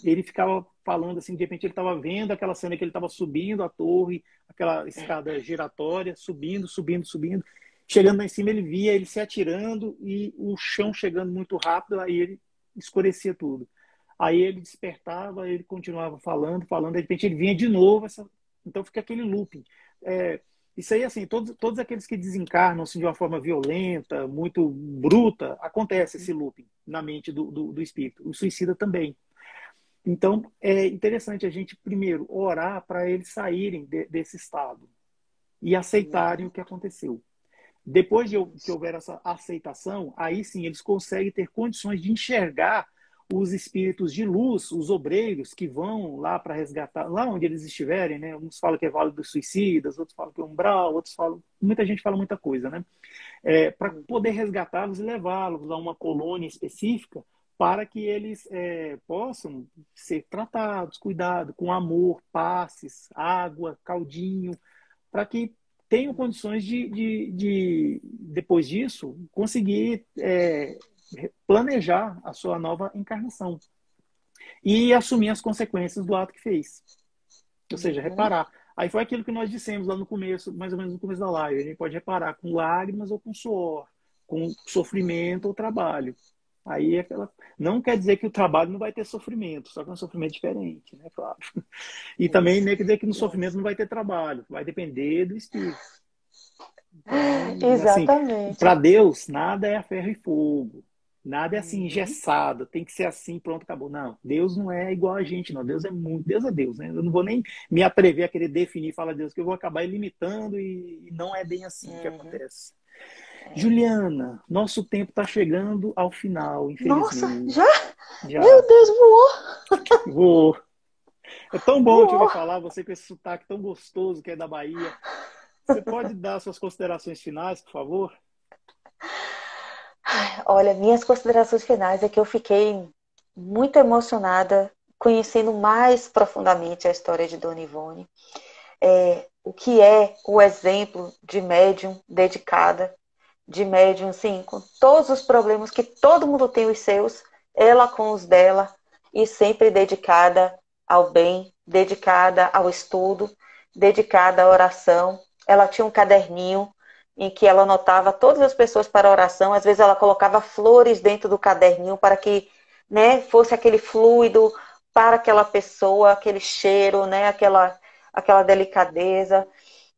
Ele ficava falando assim, de repente ele estava vendo aquela cena que ele estava subindo a torre, aquela escada giratória, subindo, subindo, subindo. Chegando lá em cima, ele via ele se atirando e o chão chegando muito rápido, aí ele escurecia tudo. Aí ele despertava, ele continuava falando, falando, de repente ele vinha de novo, então fica aquele looping. Isso aí, assim, todos aqueles que desencarnam assim, de uma forma violenta, muito bruta, acontece esse looping na mente do espírito. O suicida também. Então, é interessante a gente, primeiro, orar para eles saírem desse estado e aceitarem o que aconteceu. Depois que houver essa aceitação, aí sim eles conseguem ter condições de enxergar os espíritos de luz, os obreiros que vão lá para resgatar, lá onde eles estiverem, né? Uns falam que é Vale dos Suicidas, outros falam que é Umbral, outros falam... Muita gente fala muita coisa, né? Para poder resgatá-los e levá-los a uma colônia específica para que eles possam ser tratados, cuidados, com amor, passes, água, caldinho, para que tenham condições de depois disso, conseguir planejar a sua nova encarnação e assumir as consequências do ato que fez. Ou seja, reparar. Aí foi aquilo que nós dissemos lá no começo, mais ou menos no começo da live. A gente pode reparar com lágrimas ou com suor, com sofrimento ou trabalho. Aí não quer dizer que o trabalho não vai ter sofrimento, só que é um sofrimento diferente, né? Claro. E também não quer dizer que no sofrimento não vai ter trabalho, vai depender do espírito. Então, Exatamente. assim, para Deus, nada é a ferro e fogo. Nada é assim, engessado, tem que ser assim, pronto, acabou. Não, Deus não é igual a gente, não. Deus é muito, Deus é Deus, né? Eu não vou nem me atrever a querer definir, falar Deus, que eu vou acabar limitando e não é bem assim que acontece. Juliana, nosso tempo está chegando ao final, infelizmente. Nossa, já? Meu Deus, voou! Voou. É tão bom te Voou. ouvir falar, você com esse sotaque tão gostoso que é da Bahia. Você pode dar suas considerações finais, por favor? Olha, minhas considerações finais é que eu fiquei muito emocionada conhecendo mais profundamente a história de Dona Ivone. O que é o exemplo de médium dedicada, de médium, sim, com todos os problemas que todo mundo tem os seus, ela com os dela, e sempre dedicada ao bem, dedicada ao estudo, dedicada à oração. Ela tinha um caderninho em que ela anotava todas as pessoas para a oração. Às vezes ela colocava flores dentro do caderninho para que, né, fosse aquele fluido para aquela pessoa, aquele cheiro, né, aquela delicadeza.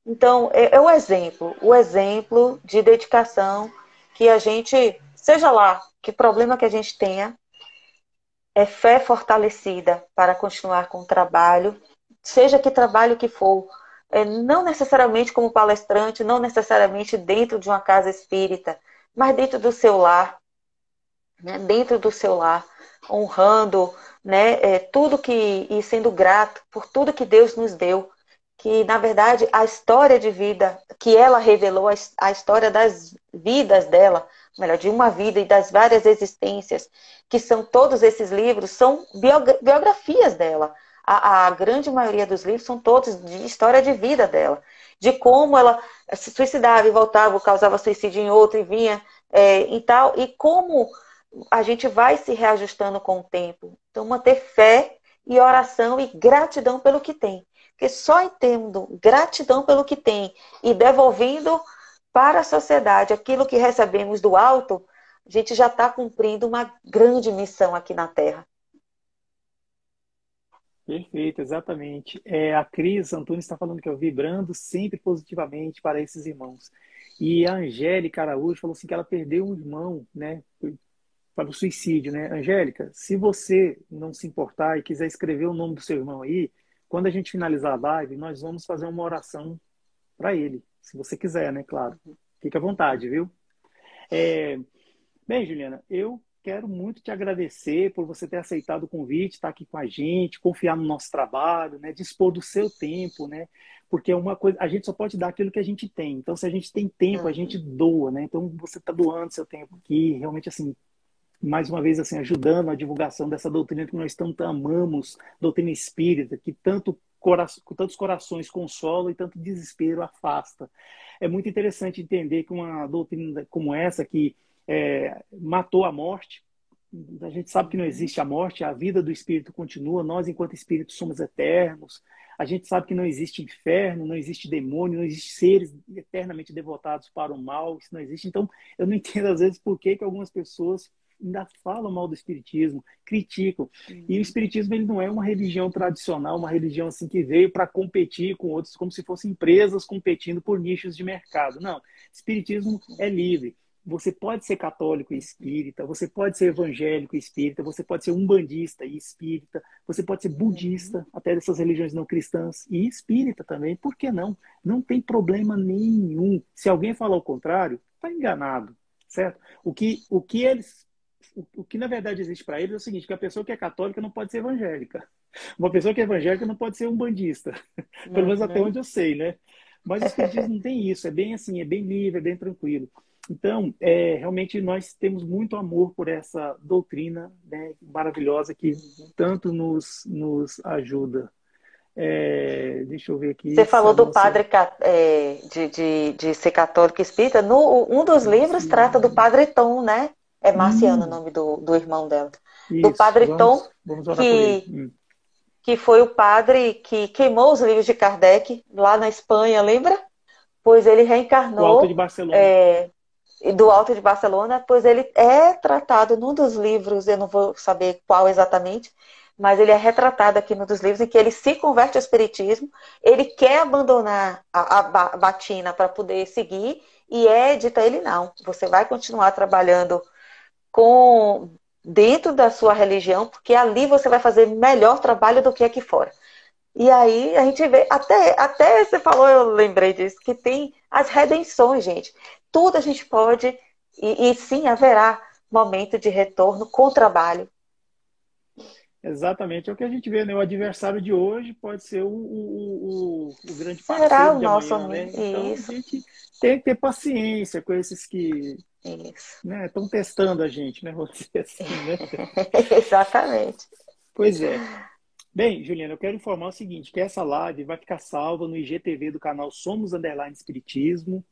Então, é o exemplo de dedicação que a gente, seja lá que problema que a gente tenha, é fé fortalecida para continuar com o trabalho, seja que trabalho que for, não necessariamente como palestrante, não necessariamente dentro de uma casa espírita, mas dentro do seu lar, né? Dentro do seu lar, honrando, né, tudo que, e sendo grato por tudo que Deus nos deu, que na verdade a história de vida que ela revelou, a história das vidas dela, melhor, de uma vida e das várias existências, que são todos esses livros, são biografias dela. A grande maioria dos livros são todos de história de vida dela, de como ela se suicidava e voltava, causava suicídio em outro e vinha e tal, e como a gente vai se reajustando com o tempo. Então, manter fé e oração e gratidão pelo que tem. Porque só tendo gratidão pelo que tem e devolvendo para a sociedade aquilo que recebemos do alto, a gente já está cumprindo uma grande missão aqui na Terra. Perfeito, exatamente. A Cris Antunes está falando que eu vibrando sempre positivamente para esses irmãos. E a Angélica Araújo falou assim que ela perdeu um irmão, né, para o suicídio, né? Angélica, se você não se importar e quiser escrever o nome do seu irmão aí, quando a gente finalizar a live, nós vamos fazer uma oração para ele, se você quiser, né? Claro. Fique à vontade, viu? Bem, Juliana, eu quero muito te agradecer por você ter aceitado o convite, estar aqui com a gente, confiar no nosso trabalho, né? Dispor do seu tempo, né? Porque é uma coisa, a gente só pode dar aquilo que a gente tem. Então, se a gente tem tempo, a gente doa, né? Então, você está doando seu tempo aqui, realmente assim, mais uma vez assim ajudando a divulgação dessa doutrina que nós tanto amamos, doutrina espírita, que tanto tantos corações consola e tanto desespero afasta. É muito interessante entender que uma doutrina como essa, que matou a morte, a gente sabe que não existe a morte, a vida do espírito continua, nós, enquanto espíritos, somos eternos. A gente sabe que não existe inferno, não existe demônio, não existe seres eternamente devotados para o mal, isso não existe. Então, eu não entendo, às vezes, por que algumas pessoas ainda falam mal do espiritismo, criticam. E o espiritismo, ele não é uma religião tradicional, uma religião assim que veio para competir com outros, como se fossem empresas competindo por nichos de mercado. Não, espiritismo é livre. Você pode ser católico e espírita, você pode ser evangélico e espírita, você pode ser umbandista e espírita, você pode ser budista, até dessas religiões não cristãs, e espírita também. Por que não? Não tem problema nenhum. Se alguém falar o contrário, está enganado, certo? O que na verdade existe para eles é o seguinte, que a pessoa que é católica não pode ser evangélica. Uma pessoa que é evangélica não pode ser umbandista. Pelo menos até onde eu sei, né? Mas o espiritismo não tem isso, é bem assim, é bem livre, é bem tranquilo. Então, realmente nós temos muito amor por essa doutrina, né, maravilhosa que tanto nos ajuda. Deixa eu ver aqui Você se falou a do moça... padre de ser católico espírita. Um dos livros trata do Padre Tom, né? É Marciano o Hum, nome do irmão dela. Do isso, Padre Tom, vamos orar por ele. que, que foi o padre que queimou os livros de Kardec lá na Espanha, lembra? Pois ele O Alto de reencarnou Barcelona. do Alto de Barcelona, pois ele é tratado num dos livros, eu não vou saber qual exatamente, mas ele é retratado aqui num dos livros em que ele se converte ao espiritismo, ele quer abandonar a batina para poder seguir, e dito a ele, não, você vai continuar trabalhando com dentro da sua religião, porque ali você vai fazer melhor trabalho do que aqui fora. E aí a gente vê, até você falou, eu lembrei disso, que tem as redenções, gente. Tudo a gente pode, e sim haverá momento de retorno com trabalho. Exatamente, é o que a gente vê, né? O adversário de hoje pode ser o grande Será parceiro o de nosso amanhã, amigo. né? Então a Isso, gente tem que ter paciência com esses que, isso. né, estão testando a gente, né? Vamos dizer assim, né? Exatamente. Pois é. Bem, Juliana, eu quero informar o seguinte, que essa live vai ficar salva no IGTV do canal Somos Underline Espiritismo,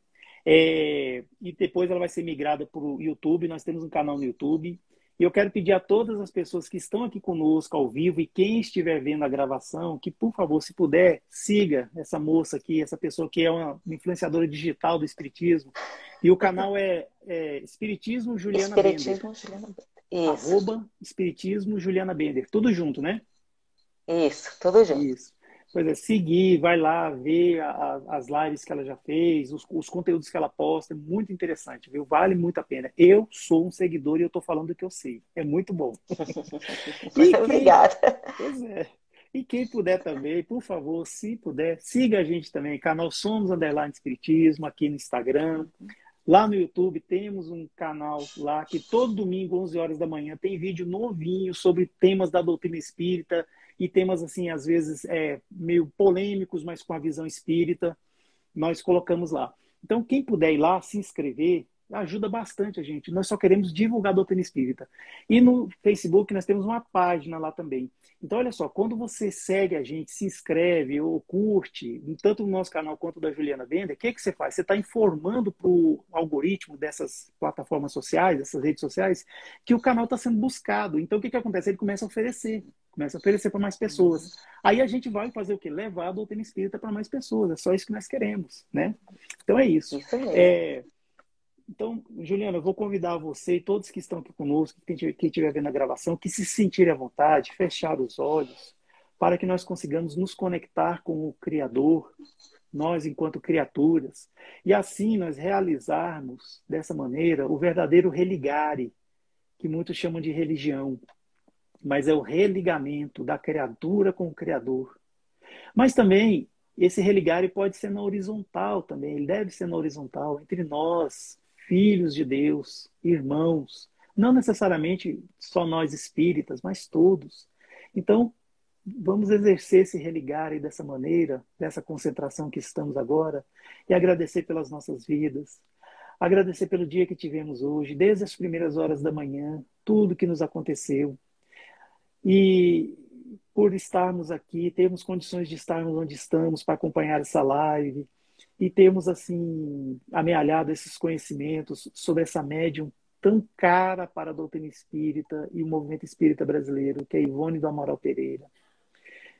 e depois ela vai ser migrada para o YouTube, nós temos um canal no YouTube, e eu quero pedir a todas as pessoas que estão aqui conosco ao vivo e quem estiver vendo a gravação, que por favor, se puder, siga essa moça aqui, essa pessoa que é uma influenciadora digital do Espiritismo, e o canal é Espiritismo Juliana Bender, Espiritismo, Juliana Bento. Isso, @Espiritismo Juliana Bender, tudo junto, né? isso, tudo junto. Isso. Pois é, seguir, vai lá ver as lives que ela já fez, os conteúdos que ela posta, é muito interessante, viu? Vale muito a pena. Eu sou um seguidor e eu estou falando o que eu sei. É muito bom. E quem, Obrigada. pois é, e quem puder também, por favor, se puder, siga a gente também, canal Somos Underline Espiritismo, aqui no Instagram. Lá no YouTube temos um canal lá que todo domingo, 11 horas da manhã, tem vídeo novinho sobre temas da doutrina espírita e temas, assim, às vezes meio polêmicos, mas com a visão espírita, nós colocamos lá. Então, quem puder ir lá, se inscrever, ajuda bastante a gente. Nós só queremos divulgar a doutrina espírita. E no Facebook nós temos uma página lá também. Então, olha só, quando você segue a gente, se inscreve ou curte, tanto no nosso canal quanto da Juliana Bender, o que você faz? Você está informando para o algoritmo dessas plataformas sociais, dessas redes sociais, que o canal está sendo buscado. Então, o que acontece? Ele começa a oferecer para mais pessoas. Aí a gente vai fazer o quê? Levar a doutrina espírita para mais pessoas. É só isso que nós queremos, né? Então é isso. Isso mesmo. Então, Juliana, eu vou convidar você e todos que estão aqui conosco, quem estiver vendo a gravação, que se sentirem à vontade, fechar os olhos, para que nós consigamos nos conectar com o Criador, nós enquanto criaturas, e assim nós realizarmos dessa maneira o verdadeiro religare, que muitos chamam de religião, mas é o religamento da criatura com o Criador. Mas também esse religare pode ser na horizontal também, ele deve ser na horizontal, entre nós, filhos de Deus, irmãos, não necessariamente só nós espíritas, mas todos. Então, vamos exercer esse religare dessa maneira, dessa concentração que estamos agora, e agradecer pelas nossas vidas, agradecer pelo dia que tivemos hoje, desde as primeiras horas da manhã, tudo que nos aconteceu. E por estarmos aqui, termos condições de estarmos onde estamos para acompanhar essa live e termos, assim, amealhado esses conhecimentos sobre essa médium tão cara para a doutrina espírita e o movimento espírita brasileiro, que é Ivone do Amaral Pereira.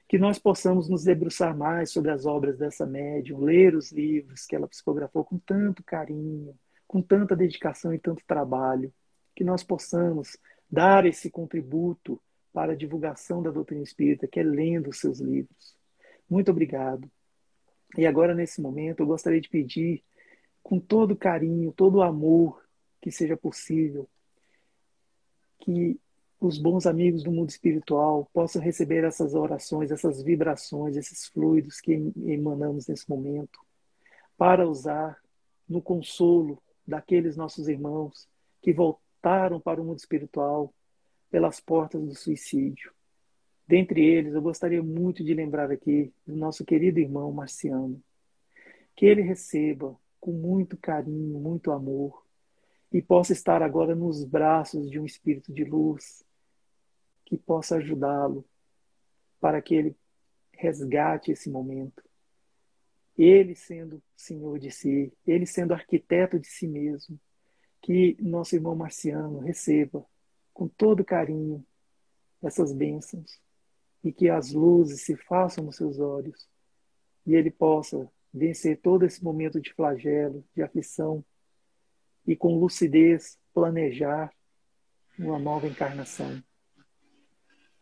Que nós possamos nos debruçar mais sobre as obras dessa médium, ler os livros que ela psicografou com tanto carinho, com tanta dedicação e tanto trabalho, que nós possamos dar esse contributo para a divulgação da doutrina espírita, que é lendo os seus livros. Muito obrigado. E agora, nesse momento, eu gostaria de pedir, com todo carinho, todo o amor que seja possível, que os bons amigos do mundo espiritual possam receber essas orações, essas vibrações, esses fluidos que emanamos nesse momento, para usar no consolo daqueles nossos irmãos que voltaram para o mundo espiritual pelas portas do suicídio. Dentre eles, eu gostaria muito de lembrar aqui do nosso querido irmão Marciano, que ele receba com muito carinho, muito amor, e possa estar agora nos braços de um espírito de luz que possa ajudá-lo para que ele resgate esse momento. Ele sendo senhor de si, ele sendo arquiteto de si mesmo, que nosso irmão Marciano receba com todo carinho essas bênçãos e que as luzes se façam nos seus olhos e ele possa vencer todo esse momento de flagelo, de aflição e com lucidez planejar uma nova encarnação.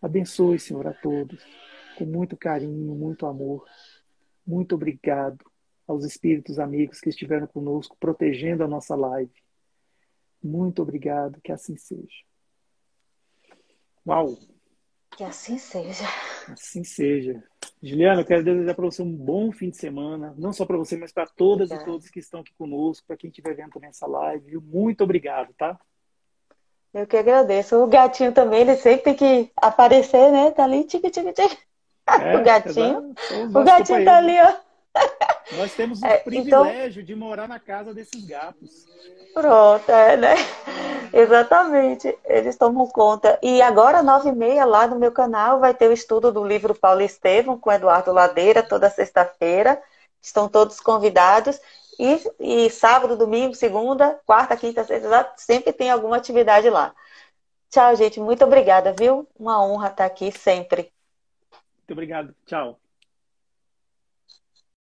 Abençoe, Senhor, a todos, com muito carinho, muito amor. Muito obrigado aos espíritos amigos que estiveram conosco, protegendo a nossa live. Muito obrigado, que assim seja. Uau! Que assim seja. Assim seja. Juliana, eu quero desejar para você um bom fim de semana, não só para você, mas para todas e todos que estão aqui conosco, para quem estiver vendo também essa live. Muito obrigado, tá? Eu que agradeço. O gatinho também, ele sempre tem que aparecer, né? Tá ali, tique, tique, tique. O gatinho. O gatinho tá ali, ó. Nós temos o privilégio de morar na casa desses gatos. Pronto, né? Exatamente. Eles tomam conta. E agora, 9h30, lá no meu canal, vai ter o estudo do livro Paulo Estevam, com Eduardo Ladeira, toda sexta-feira. Estão todos convidados. E sábado, domingo, segunda, quarta, quinta, sexta, sempre tem alguma atividade lá. Tchau, gente. Muito obrigada, viu? Uma honra estar aqui sempre. Muito obrigado. Tchau.